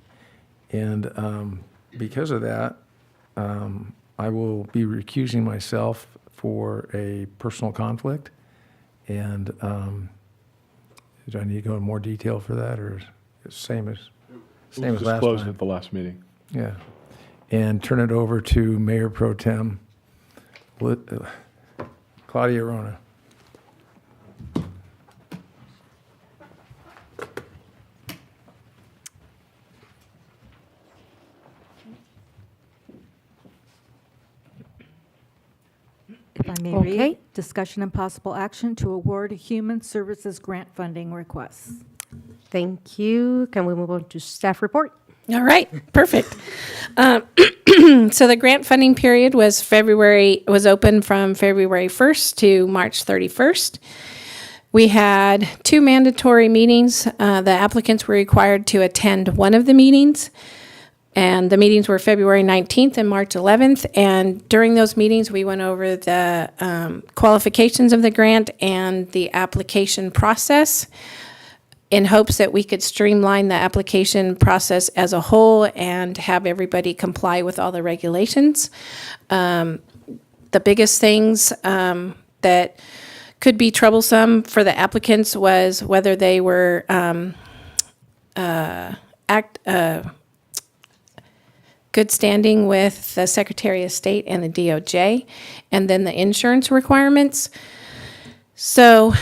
And because of that, I will be recusing myself for a personal conflict. And do I need to go in more detail for that, or is it the same as It was last disclosed time? at the last meeting. Yeah. And turn it over to Mayor Pro Tem Claudia Arona. If I may Okay. read, discussion and possible action to award human services grant funding requests. Thank you. Can we move on to staff report? All right, perfect. So the grant funding period was open from February 1st to March 31st. We had 2 mandatory meetings. The applicants were required to attend one of the meetings, and the meetings were February 19th and March 11th. And during those meetings, we went over the qualifications of the grant and the application process, in hopes that we could streamline the application process as a whole and have everybody comply with all the regulations. The biggest things that could be troublesome for the applicants was whether they were good standing with the Secretary of State and the DOJ, and then the insurance requirements. So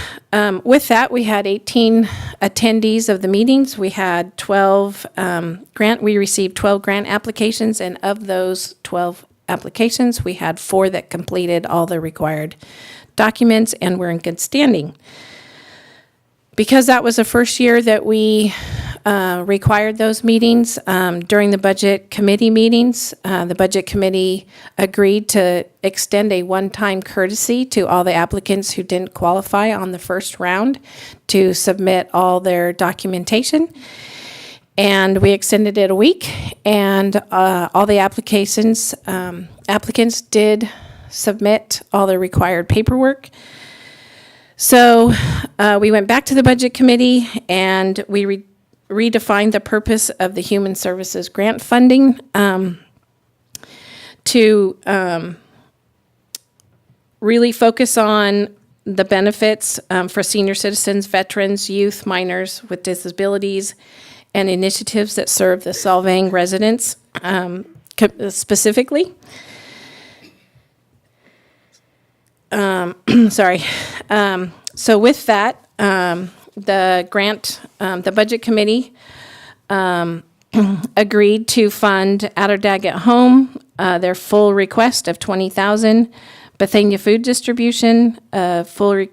with that, we had 18 attendees of the meetings. We had 12 we received 12 grant applications, and of those 12 applications, we had 4 that completed all the required documents and were in good standing. Because that was the first year that we required those meetings, during the budget committee meetings, the budget committee agreed to extend a one-time courtesy to all the applicants who didn't qualify on the first round to submit all their documentation. And we extended it a week, and all the applicants did submit all the required paperwork. So we went back to the budget committee, and we redefined the purpose of the human services grant funding to really focus on the benefits for senior citizens, veterans, youth, minors with disabilities, and initiatives that serve the Solvang residents specifically. Sorry. So with that, the grant, the budget committee agreed to fund Outer Daggett Home, their full request of $20,000, Bethania Food Distribution, full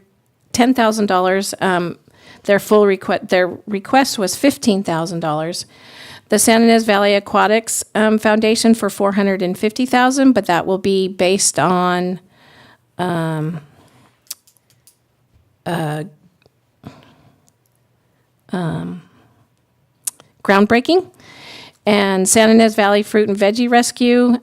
$10,000. Their request was $15,000. The San Ynez Valley Aquatics Foundation for $450,000, but that will be based on groundbreaking. And Santa Ynez Valley Fruit and Veggie Rescue,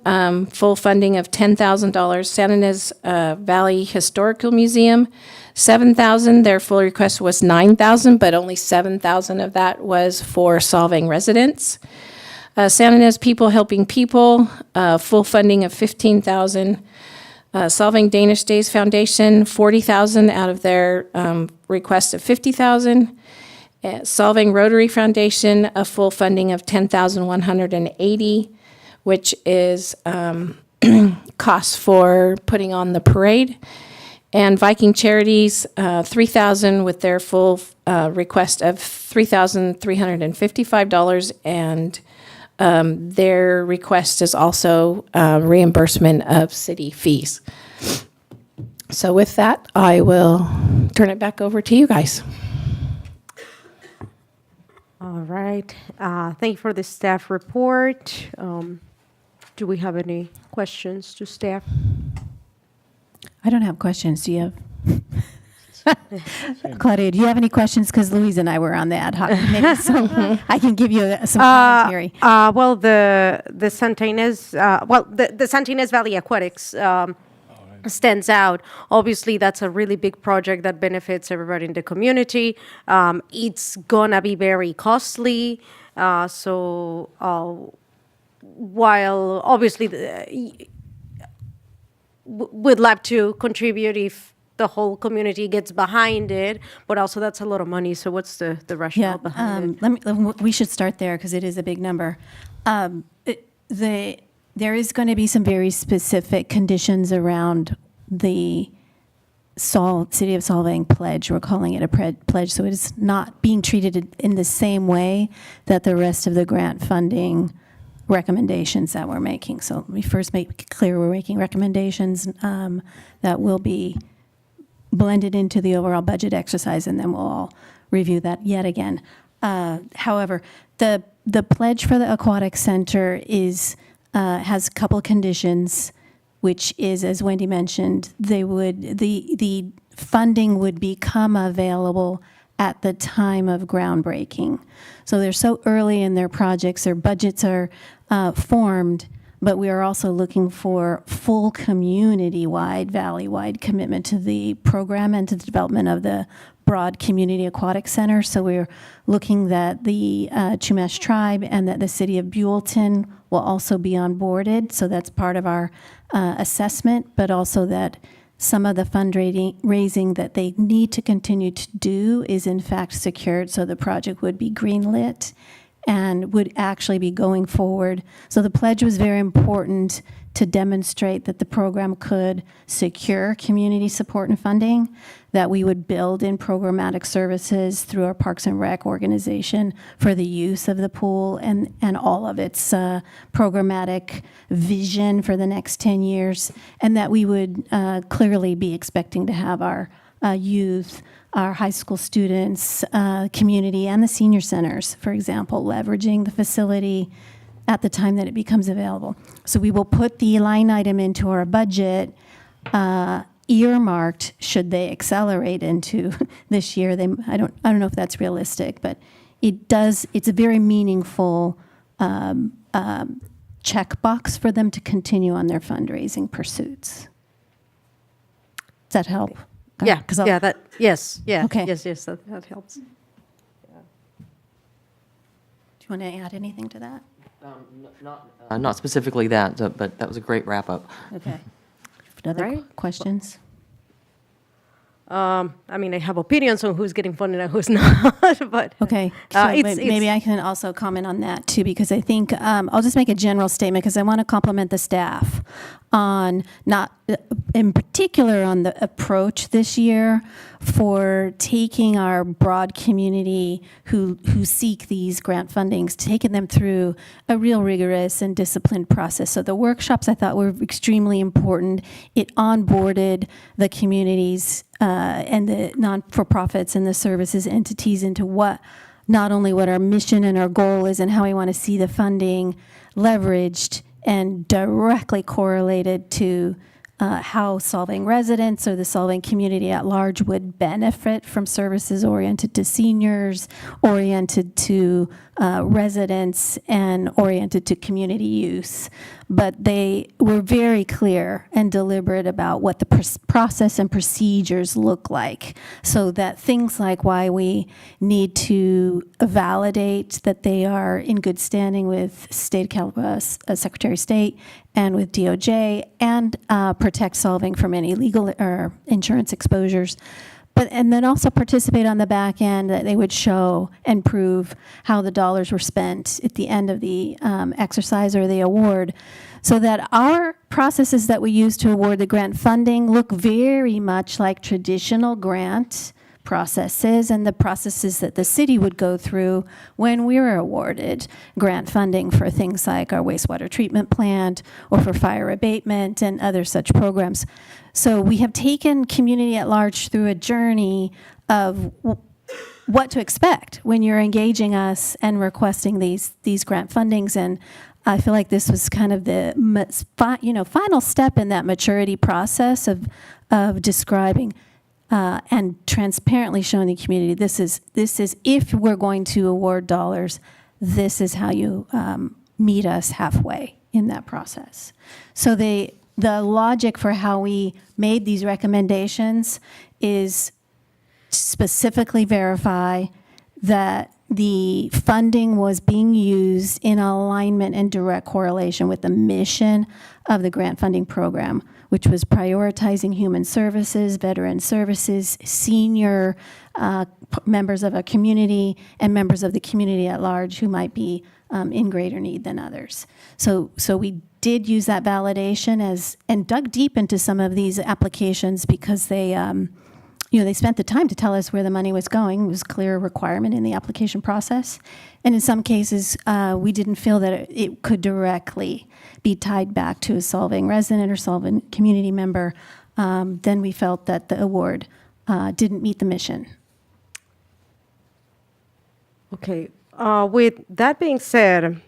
full funding of $10,000. Santa Ynez Valley Historical Museum, $7,000. Their full request was $9,000, but only $7,000 of that was for Solvang residents. Santa Ynez People Helping People, full funding of $15,000. Solvang Danish Days Foundation, $40,000 out of their request of $50,000. Solvang Rotary Foundation, a full funding of $10,180, which is costs for putting on the parade. And Viking Charities, $3,000 with their full request of $3,355, and their request is also reimbursement of city fees. So with that, I will turn it back over to you guys. All right. Thank you for the staff report. Do we have any questions to staff? I don't have questions. Do you have? Claudia, do you have any questions? Because Louise and I were on the ad hoc committee, so I can give you some commentary. Well, the Santa Ynez, the Santa Ynez Valley Aquatics stands out. Obviously, that's a really big project that benefits everybody in the community. It's gonna be very costly. So while obviously would love to contribute if the whole community gets behind it, but also that's a lot of money. So what's the rationale behind it? We should start there because it is a big number. There is going to be some very specific conditions around the City of Solvang pledge. We're calling it a pledge, so it is not being treated in the same way that the rest of the grant funding recommendations that we're making. So let me first make clear we're making recommendations that will be blended into the overall budget exercise, and then we'll all review that yet again. However, the pledge for the Aquatic Center has a couple conditions, which is, as Wendy mentioned, the funding would become available at the time of groundbreaking. So they're so early in their projects, their budgets are formed, but we are also looking for full community-wide, valley-wide commitment to the program and to the development of the broad community aquatic center. So we're looking that the Chumash tribe and that the city of Buellton will also be onboarded. So that's part of our assessment, but also that some of the fundraising that they need to continue to do is in fact secured, so the project would be greenlit and would actually be going forward. So the pledge was very important to demonstrate that the program could secure community support and funding, that we would build in programmatic services through our Parks and Rec organization for the use of the pool and all of its programmatic vision for the next 10 years, and that we would clearly be expecting to have our youth, our high school students, community, and the senior centers, for example, leveraging the facility at the time that it becomes available. So we will put the line item into our budget, earmarked should they accelerate into this year. I don't know if that's realistic, but it's a very meaningful checkbox for them to continue on their fundraising pursuits. Does that help? Yeah, Okay. yes, that helps. Do you want to add anything to that? Not specifically that, but that was a great wrap-up. Okay. Other questions? I mean, I have opinions on who's getting funded and who's not, but Okay, so maybe I can also comment on that too, because I think I'll just make a general statement because I want to compliment the staff on in particular on the approach this year for taking our broad community who seek these grant fundings, taking them through a real rigorous and disciplined process. So the workshops I thought were extremely important. It onboarded the communities and the non-for-profits and the services entities into not only what our mission and our goal is and how we want to see the funding leveraged and directly correlated to how Solvang residents or the Solvang community at large would benefit from services oriented to seniors, oriented to residents, and oriented to community use. But they were very clear and deliberate about what the process and procedures look like, so that things like why we need to validate that they are in good standing with Secretary of State and with DOJ, and protect Solvang from any legal or insurance exposures. And then also participate on the back end, that they would show and prove how the dollars were spent at the end of the exercise or the award, so that our processes that we use to award the grant funding look very much like traditional grant processes and the processes that the city would go through when we were awarded grant funding for things like our wastewater treatment plant or for fire abatement and other such programs. So we have taken community at large through a journey of what to expect when you're engaging us and requesting these grant fundings. And I feel like this was kind of the final step in that maturity process of describing and transparently showing the community, this is if we're going to award dollars, this is how you meet us halfway in that process. So the logic for how we made these recommendations is specifically verify that the funding was being used in alignment and direct correlation with the mission of the grant funding program, which was prioritizing human services, veteran services, senior members of a community, and members of the community at large who might be in greater need than others. So we did use that validation and dug deep into some of these applications because they spent the time to tell us where the money was going. It was a clear requirement in the application process. And in some cases, we didn't feel that it could directly be tied back to a Solvang resident or Solvang community member. Then we felt that the award didn't meet the mission. Okay. With that being said,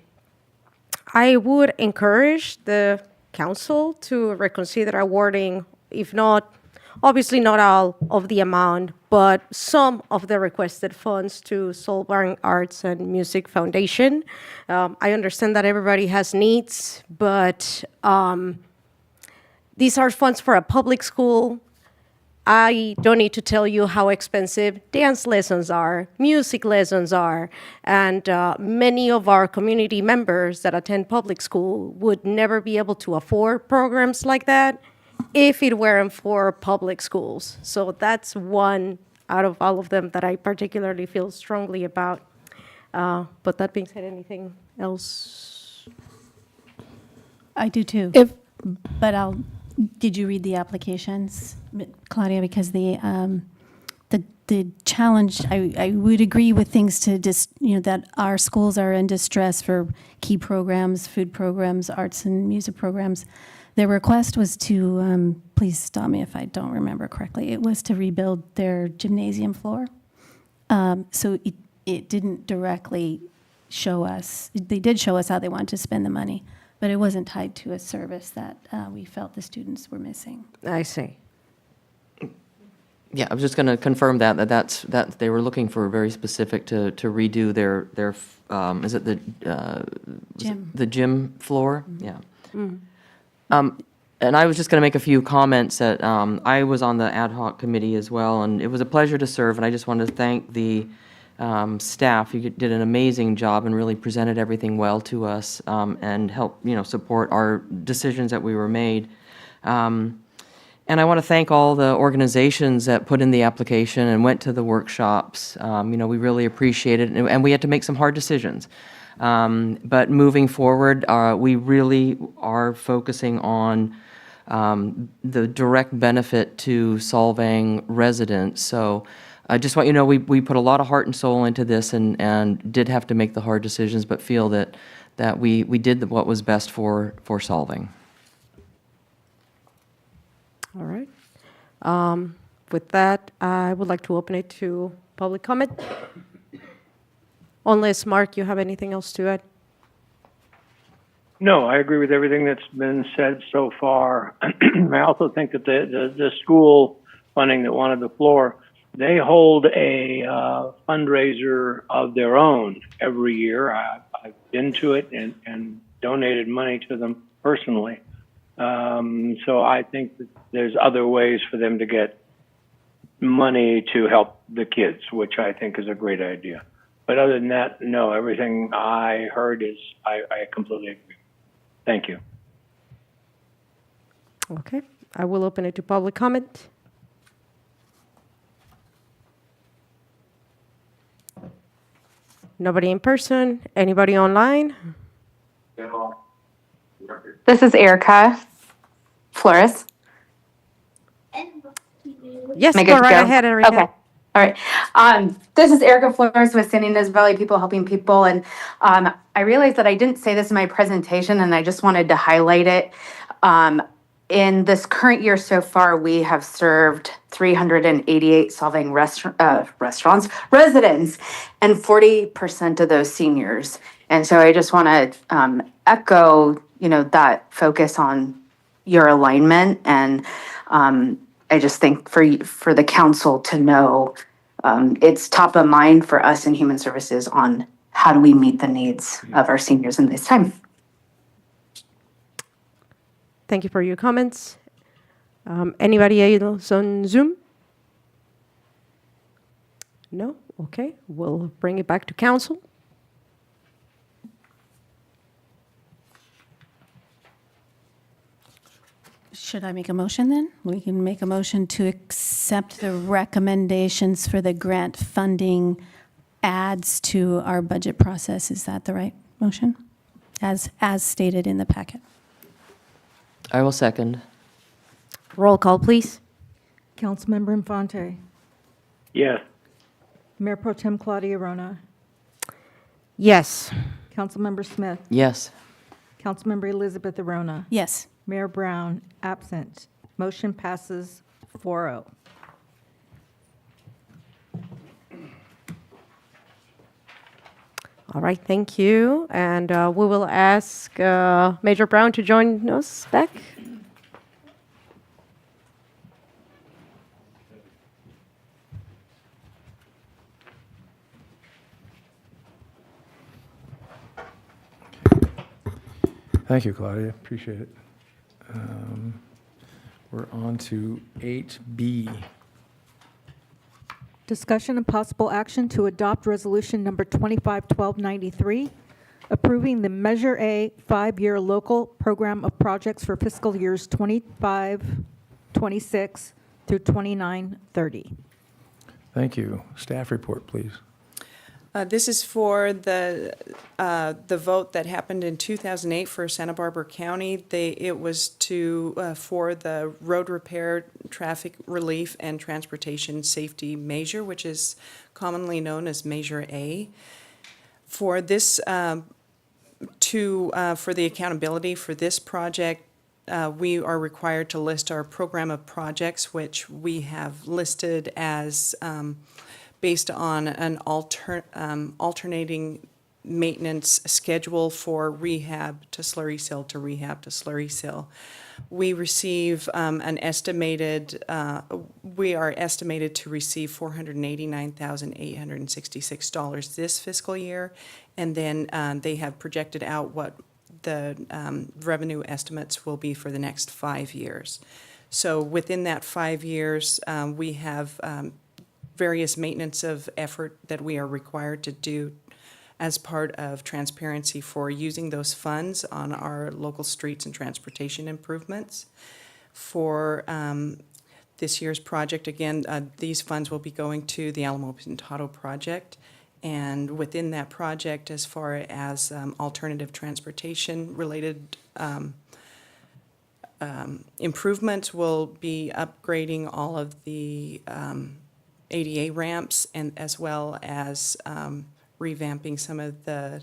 I would encourage the council to reconsider awarding, if not, obviously not all of the amount, but some of the requested funds to Solvang Arts and Music Foundation. I understand that everybody has needs, but these are funds for a public school. I don't need to tell you how expensive dance lessons are, music lessons are, and many of our community members that attend public school would never be able to afford programs like that if it weren't for public schools. So that's one out of all of them that I particularly feel strongly about. But that being said, anything else? I do too. But did you read the applications, Claudia? Because the challenge, I would agree with things to that our schools are in distress for key programs, food programs, arts and music programs. Their request was to, please stop me if I don't remember correctly, it was to rebuild their gymnasium floor. So it didn't directly show us, they did show us how they wanted to spend the money, but it wasn't tied to a service that we felt the students were missing. I see. Yeah, I was just going to confirm that they were looking for very specific to redo their is it the Gym. The gym floor? Yeah. Mm. And I was just going to make a few comments that I was on the ad hoc committee as well, and it was a pleasure to serve, and I just wanted to thank the staff. You did an amazing job and really presented everything well to us and helped, support our decisions that we were made. And I want to thank all the organizations that put in the application and went to the workshops. We really appreciate it, and we had to make some hard decisions. But moving forward, we really are focusing on the direct benefit to Solvang residents. So I just want you to know we put a lot of heart and soul into this and did have to make the hard decisions, but feel that we did what was best for Solvang. All right. With that, I would like to open it to public comment. Unless, Mark, you have anything else to add? No, I agree with everything that's been said so far. I also think that the school funding that wanted the floor, they hold a fundraiser of their own every year. I've been to it and donated money to them personally. So I think that there's other ways for them to get money to help the kids, which I think is a great idea. But other than that, no, everything I heard is, I completely agree. Thank you. Okay, I will open it to public comment. Nobody in person? Anybody online? This is Erica Flores. Yes, Am I go good to right go? ahead, Erica. Okay. All right. This is Erica Flores with San Ynez Valley People Helping People. And I realized that I didn't say this in my presentation, and I just wanted to highlight it. In this current year so far, we have served 388 Solvang residents, and 40% of those seniors. And so I just want to echo, that focus on your alignment. And I just think for the council to know, it's top of mind for us in Human Services on how do we meet the needs of our seniors in this time. Thank you for your comments. Anybody else on Zoom? No? Okay, we'll bring it back to council. Should I make a motion then? We can make a motion to accept the recommendations for the grant funding adds to our budget process. Is that the right motion? As stated in the packet. I will second. Roll call, please. Councilmember Infante. Yes. Mayor Pro Tem Claudia Rona. Yes. Councilmember Smith. Yes. Councilmember Elizabeth Arona. Yes. Mayor Brown, absent. Motion passes 4-0. All right, thank you. And we will ask Major Brown to join us back. Thank you, Claudia. Appreciate it. We're on to 8B. Discussion and possible action to adopt resolution number 251293, approving the Measure A 5-year local program of projects for fiscal years 25, 26 through 29, 30. Thank you. Staff report, please. This is for the vote that happened in 2008 for Santa Barbara County. It was for the road repair, traffic relief, and transportation safety measure, which is commonly known as Measure A. For this, for the accountability for this project, we are required to list our program of projects, which we have listed as based on an alternating maintenance schedule for rehab to slurry seal to rehab to slurry seal. We receive we are estimated to receive $489,866 this fiscal year, and then they have projected out what the revenue estimates will be for the next 5 years. So within that 5 years, we have various maintenance of effort that we are required to do as part of transparency for using those funds on our local streets and transportation improvements. For this year's project, again, these funds will be going to the Alamo Pintado project. And within that project, as far as alternative transportation related improvements, we'll be upgrading all of the ADA ramps, and as well as revamping some of the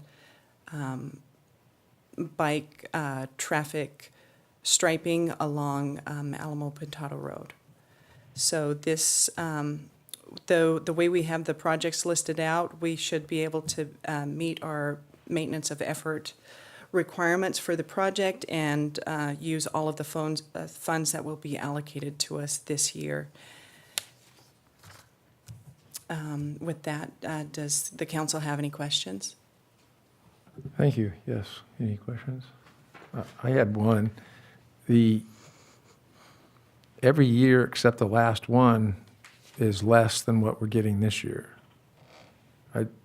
bike traffic striping along Alamo Pintado Road. So this, the way we have the projects listed out, we should be able to meet our maintenance of effort requirements for the project and use all of the funds that will be allocated to us this year. With that, does the council have any questions? Thank you. Yes. Any questions? I had one. Every year except the last one is less than what we're getting this year.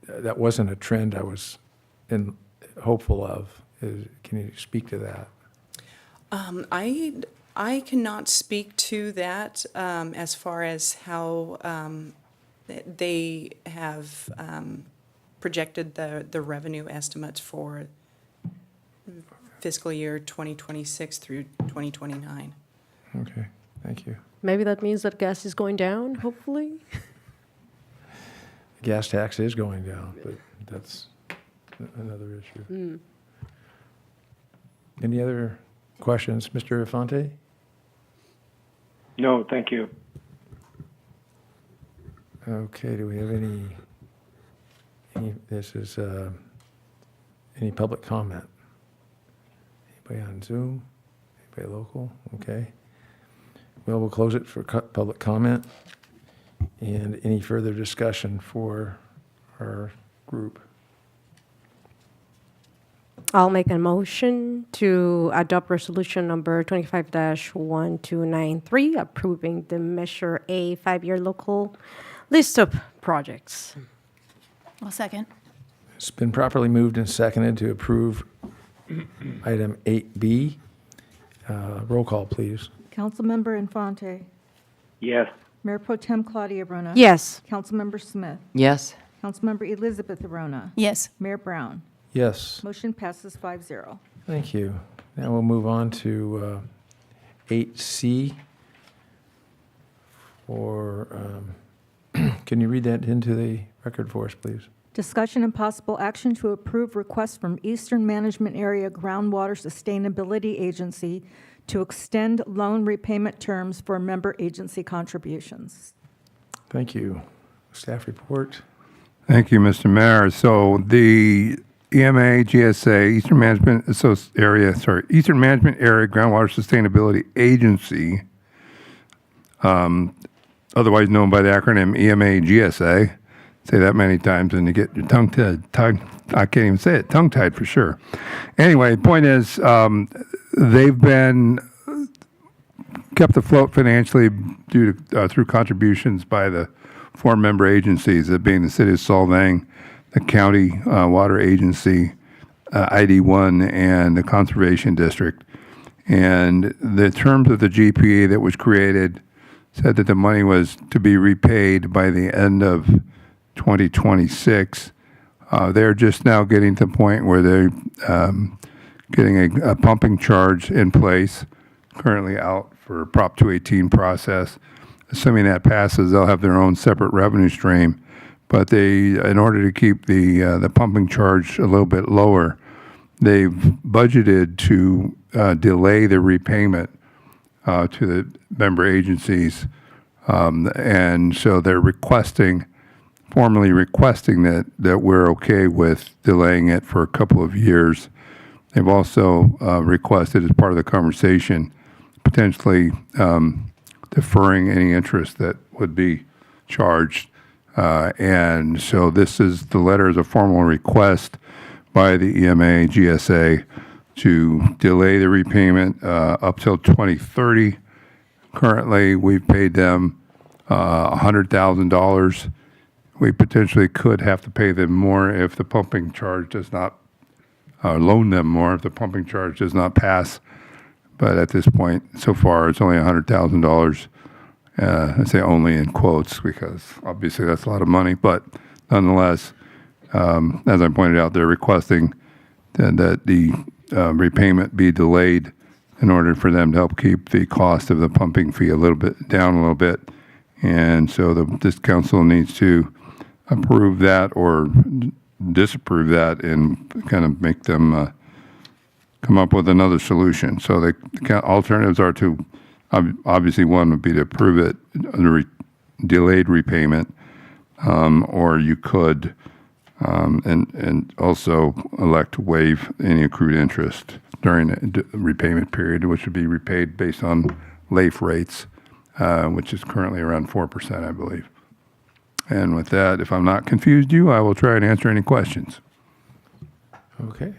That wasn't a trend I was hopeful of. Can you speak to that? I cannot speak to that as far as how they have projected the revenue estimates for fiscal year 2026 through 2029. Okay, thank you. Maybe that means that gas is going down, hopefully? The gas tax is going down, but that's another issue. Any other questions? Mr. Infante? No, thank you. Okay, do we have any any public comment? Anybody on Zoom? Anybody local? Okay. Well, we'll close it for public comment. And any further discussion for our group? I'll make a motion to adopt resolution number 25-1293, approving the Measure A 5-year local list of projects. I'll second. It's been properly moved and seconded to approve item 8B. Roll call, please. Councilmember Infante. Yes. Mayor Pro Tem Claudia Arona. Yes. Councilmember Smith. Yes. Councilmember Elizabeth Arona. Yes. Mayor Brown. Yes. Motion passes 5-0. Thank you. Now we'll move on to 8C. Can you read that into the record for us, please? Discussion and possible action to approve request from Eastern Management Area Groundwater Sustainability Agency to extend loan repayment terms for member agency contributions. Thank you. Staff report. Thank you, Mr. Mayor. So the EMA, GSA, Eastern Management Area Groundwater Sustainability Agency, otherwise known by the acronym EMA, GSA. Say that many times and you get your tongue-tied. I can't even say it. Tongue-tied for sure. Anyway, point is, they've been kept afloat financially due to through contributions by the 4 member agencies, that being the City of Solvang, the County Water Agency, ID1, and the Conservation District. And the terms of the GPA that was created said that the money was to be repaid by the end of 2026. They're just now getting to the point where they're getting a pumping charge in place, currently out for Prop 218 process. Assuming that passes, they'll have their own separate revenue stream. But in order to keep the pumping charge a little bit lower, they've budgeted to delay the repayment to the member agencies. And so they're formally requesting that we're okay with delaying it for a couple of years. They've also requested, as part of the conversation, potentially deferring any interest that would be charged. And so the letter is a formal request by the EMA GSA to delay the repayment up till 2030. Currently, we've paid them $100,000. We potentially could have to pay them more if the pumping charge does not, loan them more if the pumping charge does not pass. But at this point, so far, it's only $100,000. I say only in quotes because obviously that's a lot of money. But nonetheless, as I pointed out, they're requesting that the repayment be delayed in order for them to help keep the cost of the pumping fee down a little bit. And so this council needs to approve that or disapprove that and kind of make them come up with another solution. So the alternatives are to, obviously one would be to approve it, delayed repayment, or you could and also elect to waive any accrued interest during the repayment period, which would be repaid based on LAIF rates, which is currently around 4%, I believe. And with that, if I'm not confused you, I will try and answer any questions. Okay.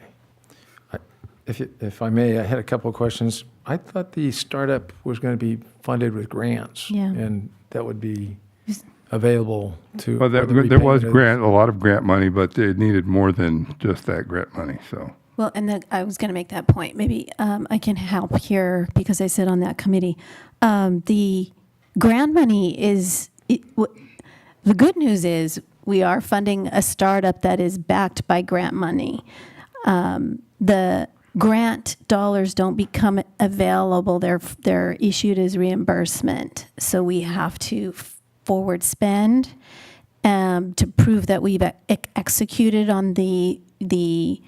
If I may, I had a couple of questions. I thought the startup was going to be funded with grants. Yeah. And that would be available to. Well, for the there was repayment of- a lot of grant money, but they needed more than just that grant money, so. Well, and I was going to make that point. Maybe I can help here because I sit on that committee. The grant money is, the good news is we are funding a startup that is backed by grant money. The grant dollars don't become available. They're issued as reimbursement. So we have to forward spend to prove that we've executed on the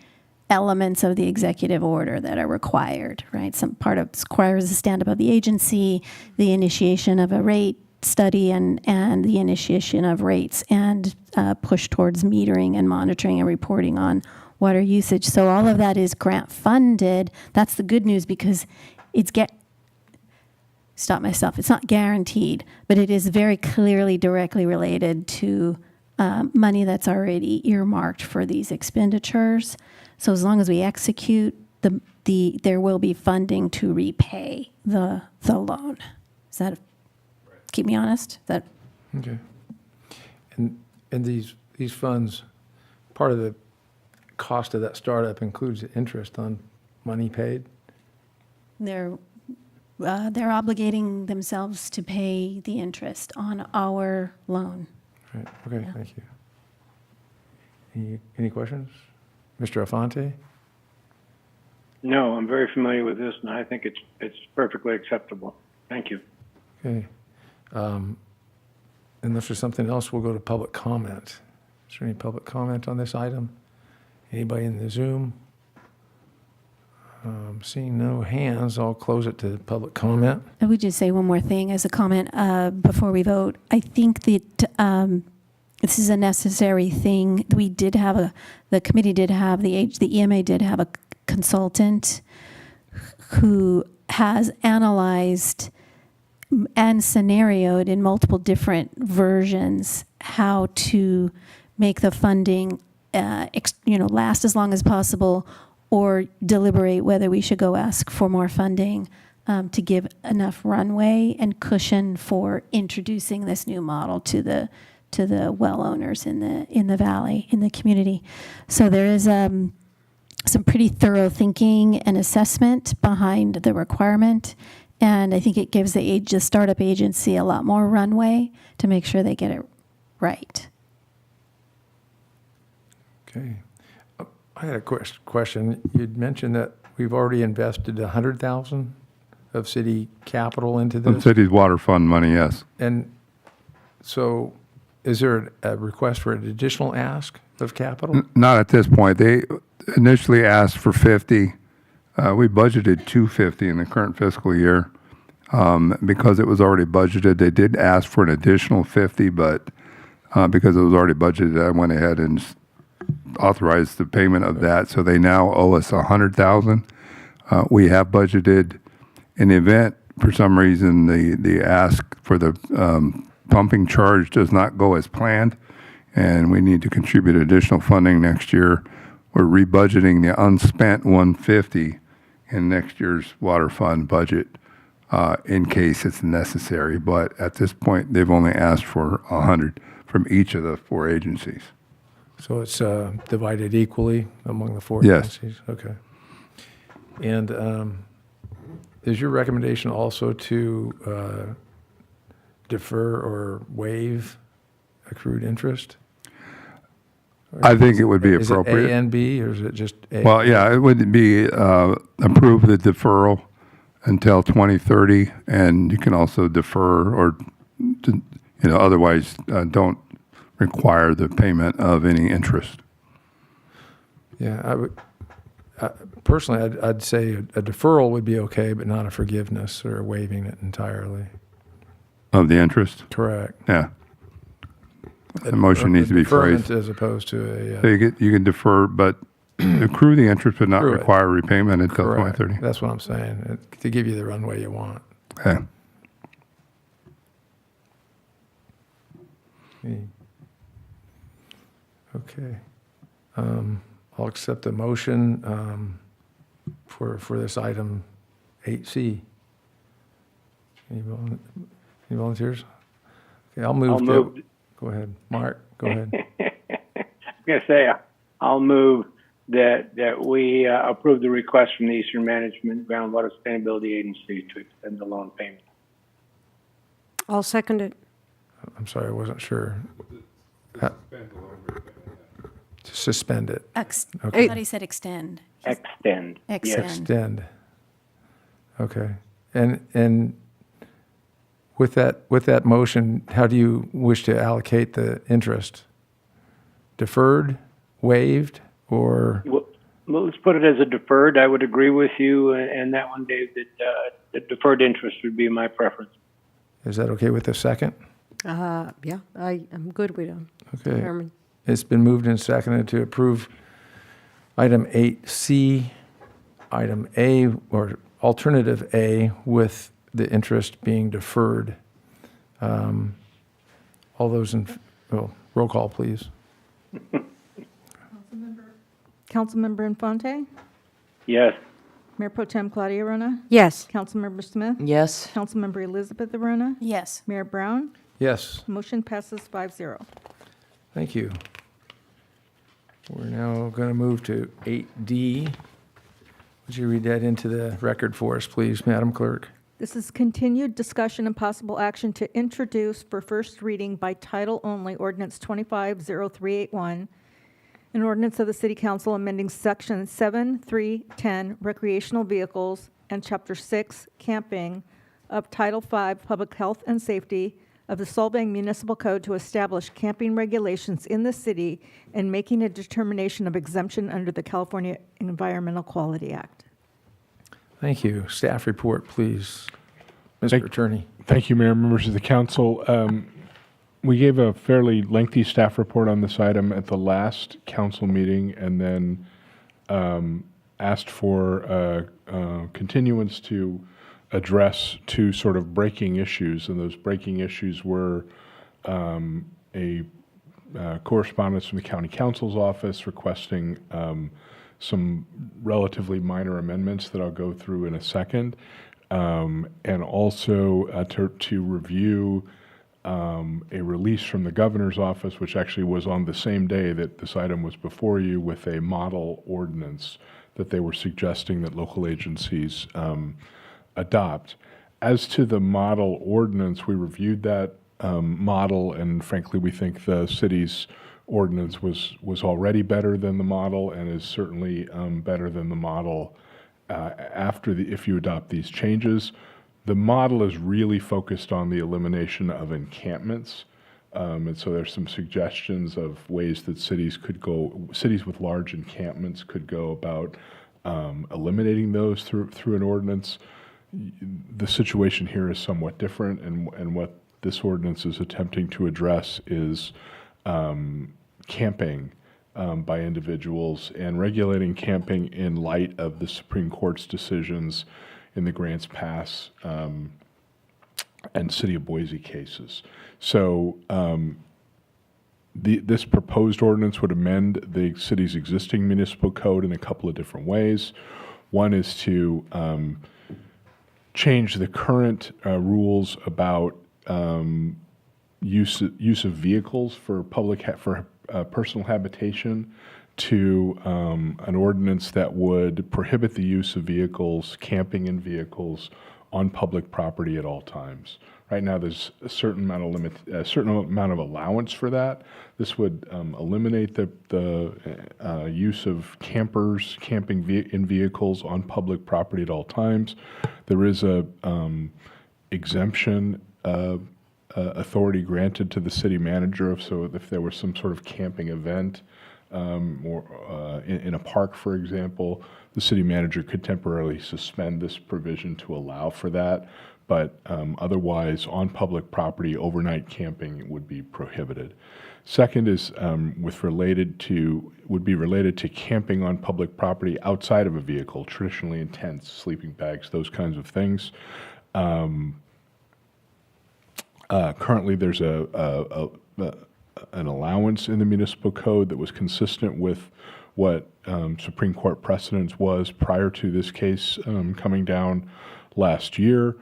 elements of the executive order that are required, right? Some part of requires a stand-up of the agency, the initiation of a rate study and the initiation of rates and push towards metering and monitoring and reporting on water usage. So all of that is grant funded. That's the good news because it's it's not guaranteed, but it is very clearly directly related to money that's already earmarked for these expenditures. So as long as we execute, there will be funding to repay the loan. Is that keep me honest? Is that Okay. And these funds, part of the cost of that startup includes the interest on money paid? they're obligating themselves to pay the interest on our loan. Right. Okay, thank you. Any questions? Mr. Afante? No, I'm very familiar with this, and I think it's perfectly acceptable. Thank you. Okay. Unless there's something else, we'll go to public comment. Is there any public comment on this item? Anybody in the Zoom? Seeing no hands, I'll close it to public comment. I would just say one more thing as a comment before we vote. I think that this is a necessary thing. The committee did have, the EMA did have a consultant who has analyzed and scenarioed in multiple different versions how to make the funding last as long as possible or deliberate whether we should go ask for more funding to give enough runway and cushion for introducing this new model to the well owners in the valley, in the community. So there is some pretty thorough thinking and assessment behind the requirement, and I think it gives the startup agency a lot more runway to make sure they get it right. Okay. I had a question. You'd mentioned that we've already invested $100,000 of city capital into The this. city's water fund money, yes. And so is there a request for an additional ask of capital? Not at this point. They initially asked for 50. We budgeted 250 in the current fiscal year. Because it was already budgeted, they did ask for an additional 50, but because it was already budgeted, I went ahead and authorized the payment of that. So they now owe us $100,000. We have budgeted in the event, for some reason, the ask for the pumping charge does not go as planned, and we need to contribute additional funding next year. We're rebudgeting the unspent 150 in next year's water fund budget in case it's necessary. But at this point, they've only asked for 100 from each of the 4 agencies. So it's divided equally among the 4 Yes. agencies? Okay. And is your recommendation also to defer or waive accrued interest? I think it would be Is it appropriate. A and B, or is it just A? Well, yeah, it would be approve the deferral until 2030, and you can also defer or, otherwise don't require the payment of any interest. Yeah, I would, personally, I'd say a deferral would be okay, but not a forgiveness or waiving it entirely. Of the interest? Correct. Yeah. The motion needs to be Deferment phrased. as opposed to a. So you can defer, but accrue the interest but not Accrue it. require repayment until Correct. 2030. That's what I'm saying, to give you the runway you want. Okay. Okay. I'll accept the motion for this item 8C. Any volunteers? Okay, I'll move. I'll move. Go ahead. Mark, go ahead. I was going to say, I'll move that we approve the request from the Eastern Management Groundwater Sustainability Agency to extend the loan payment. I'll second it. I'm sorry, I wasn't sure. To suspend it. I Okay. thought he said extend. Extend. Yes. Extend. Okay. And with that motion, how do you wish to allocate the interest? Deferred, waived, or? Well, let's put it as a deferred. I would agree with you, and that one, Dave, that the deferred interest would be my preference. Is that okay with the second? Yeah, I'm good with them. Okay. Chairman. It's been moved and seconded to approve item 8C, item A, or alternative A, with the interest being deferred. All those roll call, please. Councilmember Infante? Yes. Mayor Pro Tem Claudia Rona? Yes. Councilmember Smith? Yes. Councilmember Elizabeth Arona? Yes. Mayor Brown? Yes. Motion passes 5-0. Thank you. We're now going to move to 8D. Would you read that into the record for us, please, Madam Clerk? This is continued discussion and possible action to introduce for first reading by title only ordinance 250381, an ordinance of the City Council amending Section 7310 recreational vehicles and Chapter 6 camping of Title 5 Public Health and Safety of the Solvang Municipal Code to establish camping regulations in the city and making a determination of exemption under the California Environmental Quality Act. Thank you. Staff report, please. Mr. Attorney. Thank you, Mayor, members of the council. We gave a fairly lengthy staff report on this item at the last council meeting, and then asked for continuance to address two sort of breaking issues, and those breaking issues were a correspondence from the county council's office requesting some relatively minor amendments that I'll go through in a second, and also to review a release from the governor's office, which actually was on the same day that this item was before you, with a model ordinance that they were suggesting that local agencies adopt. As to the model ordinance, we reviewed that model, and frankly, we think the city's ordinance was already better than the model, and is certainly better than the model if you adopt these changes. The model is really focused on the elimination of encampments, and so there's some suggestions of ways that cities with large encampments could go about eliminating those through an ordinance. The situation here is somewhat different, and what this ordinance is attempting to address is camping by individuals and regulating camping in light of the Supreme Court's decisions in the Grants Pass and City of Boise cases. So this proposed ordinance would amend the city's existing municipal code in a couple of different ways. One is to change the current rules about use of vehicles for personal habitation to an ordinance that would prohibit the use of vehicles, camping in vehicles, on public property at all times. Right now, there's a certain amount of allowance for that. This would eliminate the use of campers camping in vehicles on public property at all times. There is a exemption authority granted to the city manager, so if there was some sort of camping event or in a park, for example, the city manager could temporarily suspend this provision to allow for that. But otherwise, on public property, overnight camping would be prohibited. Second is would be related to camping on public property outside of a vehicle, traditionally in tents, sleeping bags, those kinds of things. Currently, there's an allowance in the municipal code that was consistent with what Supreme Court precedence was prior to this case coming down last year.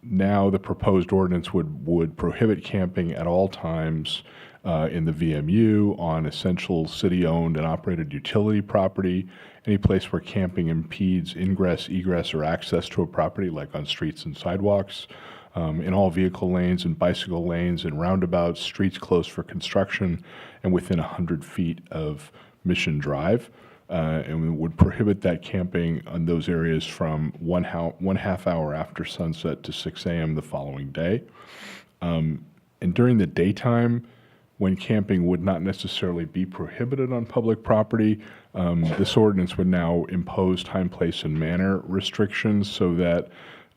Now the proposed ordinance would prohibit camping at all times in the VMU, on essential city-owned and operated utility property, any place where camping impedes ingress, egress, or access to a property, like on streets and sidewalks, in all vehicle lanes and bicycle lanes and roundabouts, streets closed for construction, and within 100 feet of Mission Drive. And we would prohibit that camping on those areas from one half hour after sunset to 6 a.m. the following day. And during the daytime, when camping would not necessarily be prohibited on public property, this ordinance would now impose time, place, and manner restrictions so that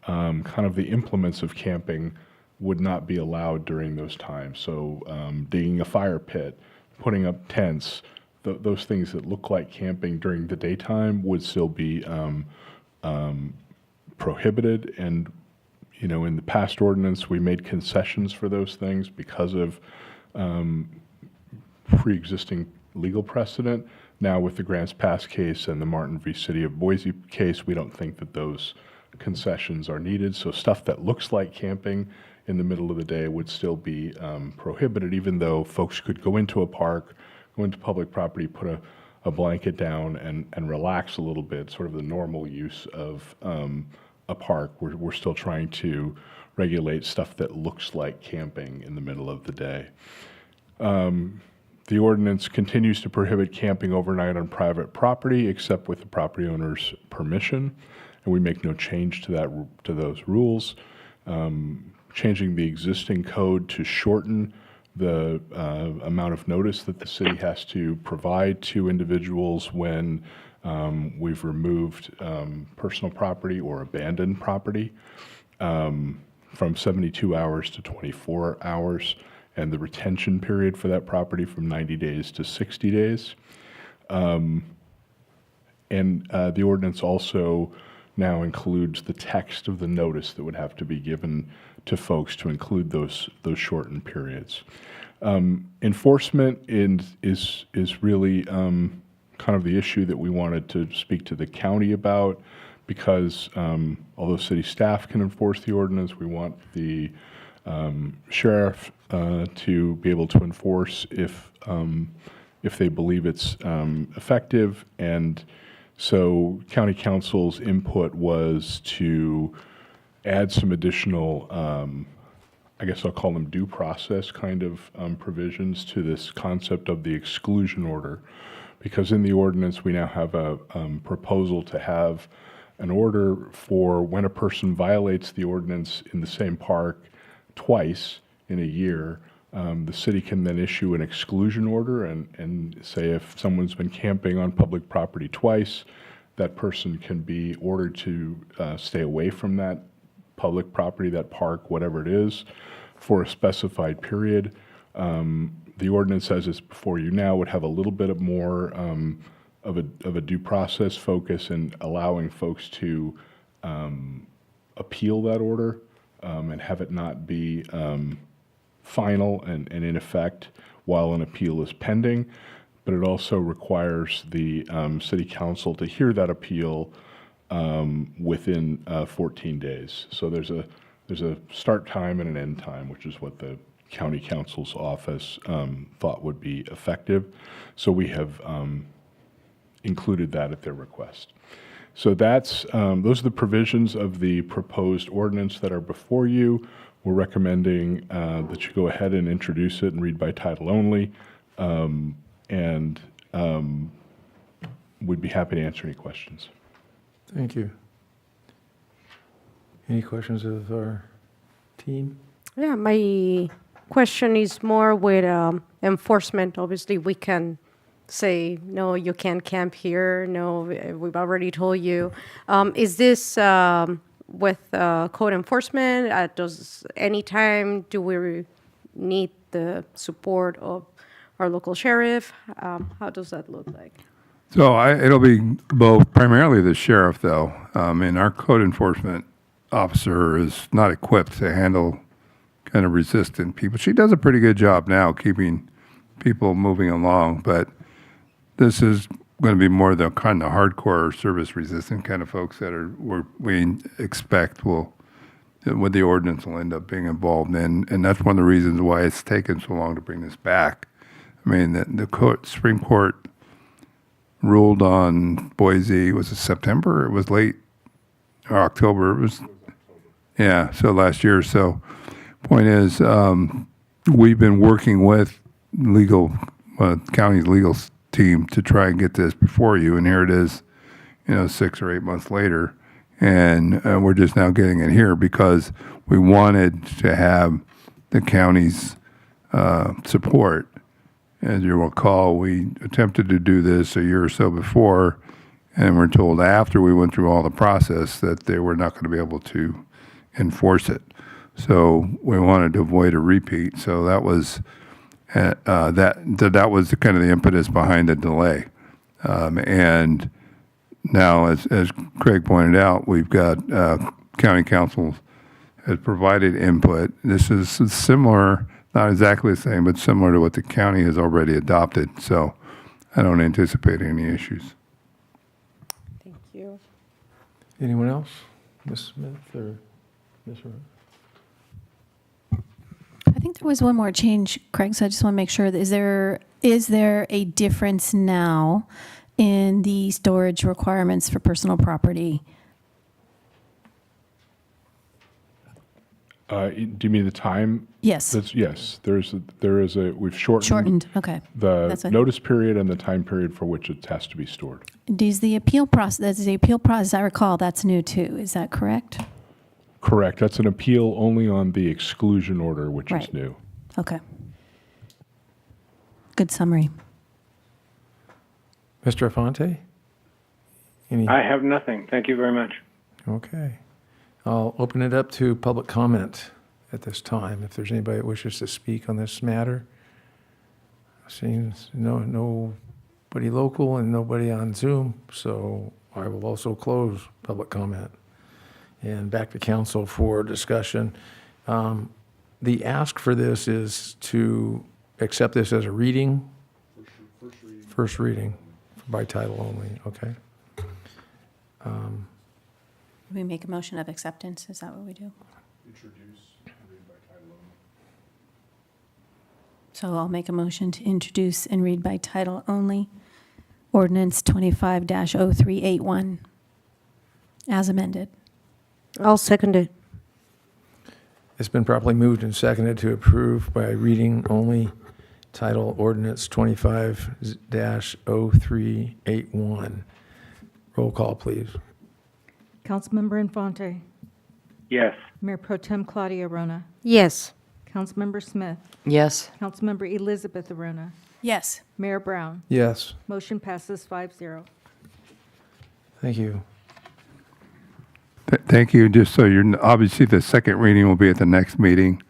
kind of the implements of camping would not be allowed during those times. So digging a fire pit, putting up tents, those things that look like camping during the daytime would still be prohibited. And, you know, in the past ordinance, we made concessions for those things because of pre-existing legal precedent. Now, with the Grants Pass case and the Martin v. City of Boise case, we don't think that those concessions are needed. So stuff that looks like camping in the middle of the day would still be prohibited, even though folks could go into a park, go into public property, put a blanket down and relax a little bit, sort of the normal use of a park. We're still trying to regulate stuff that looks like camping in the middle of the day. The ordinance continues to prohibit camping overnight on private property except with the property owner's permission, and we make no change to those rules. Changing the existing code to shorten the amount of notice that the city has to provide to individuals when we've removed personal property or abandoned property from 72 hours to 24 hours, and the retention period for that property from 90 days to 60 days. And the ordinance also now includes the text of the notice that would have to be given to folks to include those shortened periods. Enforcement is really kind of the issue that we wanted to speak to the county about, because although city staff can enforce the ordinance, we want the sheriff to be able to enforce if they believe it's effective. And so county council's input was to add some additional, I guess I'll call them due process kind of provisions to this concept of the exclusion order, because in the ordinance we now have a proposal to have an order for when a person violates the ordinance in the same park twice in a year. The city can then issue an exclusion order and say if someone's been camping on public property twice, that person can be ordered to stay away from that public property, that park, whatever it is, for a specified period. The ordinance, as it's before you now, would have a little bit of more of a due process focus in allowing folks to appeal that order and have it not be final and in effect while an appeal is pending. But it also requires the city council to hear that appeal within 14 days. So there's a start time and an end time, which is what the county council's office thought would be effective. So we have included that at their request. So that's those are the provisions of the proposed ordinance that are before you. We're recommending that you go ahead and introduce it and read by title only, and we'd be happy to answer any questions. Thank you. Any questions of our team? Yeah, my question is more with enforcement. Obviously, we can say, no, you can't camp here. No, we've already told you. Is this with code enforcement? Does anytime do we need the support of our local sheriff? How does that look like? So it'll be both, primarily the sheriff, though. And our code enforcement officer is not equipped to handle kind of resistant people. She does a pretty good job now keeping people moving along, but this is going to be more the kind of hardcore service resistant kind of folks that we expect with the ordinance will end up being involved in, and that's one of the reasons why it's taken so long to bring this back. I mean, the Supreme Court ruled on Boise, was it September? It was late, or October. It was, yeah, so last year. So point is, we've been working with county's legal team to try and get this before you, and here it is, 6 or 8 months later, and we're just now getting it here because we wanted to have the county's support. As you recall, we attempted to do this a year or so before, and we're told after we went through all the process that they were not going to be able to enforce it. So we wanted to avoid a repeat. So that was that was the kind of the impetus behind the delay. And now, as Craig pointed out, we've got county council has provided input. This is similar. Not exactly the same, but similar to what the county has already adopted. So I don't anticipate any issues. Thank you. Anyone else? Ms. Smith or Ms. Rose? I think there was one more change, Craig, so I just want to make sure, is there a difference now in the storage requirements for personal property? Do you mean the time? Yes. Yes, there is we've Shortened, okay. the That's what- notice period and the time period for which it has to be stored. Does the appeal process, as I recall, that's new too, is that correct? Correct. That's an appeal only on the exclusion order, which Right. is new. Okay. Good summary. Mr. Afonte? Any? I have nothing. Thank you very much. Okay. I'll open it up to public comment at this time. If there's anybody that wishes to speak on this matter. Seems nobody local and nobody on Zoom, so I will also close public comment. And back to council for discussion. The ask for this is to accept this as a reading? First reading by title only, okay. We make a motion of acceptance, is that what we do? Introduce and read by title only. So I'll make a motion to introduce and read by title only, ordinance 25-0381, as amended. I'll second it. It's been properly moved and seconded to approve by reading only title ordinance 25-0381. Roll call, please. Councilmember Infante. Yes. Mayor Pro Tem Claudia Rona. Yes. Councilmember Smith. Yes. Councilmember Elizabeth Arona. Yes. Mayor Brown. Yes, Motion passes 5-0. thank you. Thank you. Just so obviously the second reading will be at the next meeting,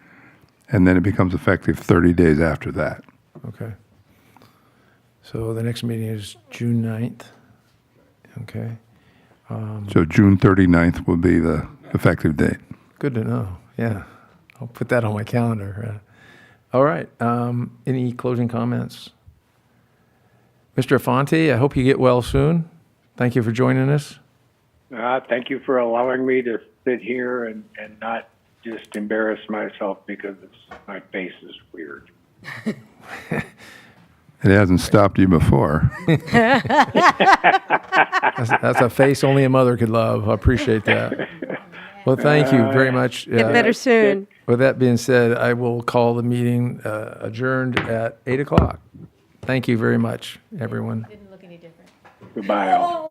and then it becomes effective 30 days after that. Okay. So the next meeting is June 9th. Okay. So June 39th will be the effective date. Good to know. Yeah. I'll put that on my calendar. All right. Any closing comments? Mr. Afonte, I hope you get well soon. Thank you for joining us. Thank you for allowing me to sit here and not just embarrass myself because my face is weird. It hasn't stopped you before. That's a face only a mother could love. I appreciate that. Well, thank you very much. Get better soon. With that being said, I will call the meeting adjourned at 8 o'clock. Thank you very much, everyone. Didn't look any different. Goodbye, all.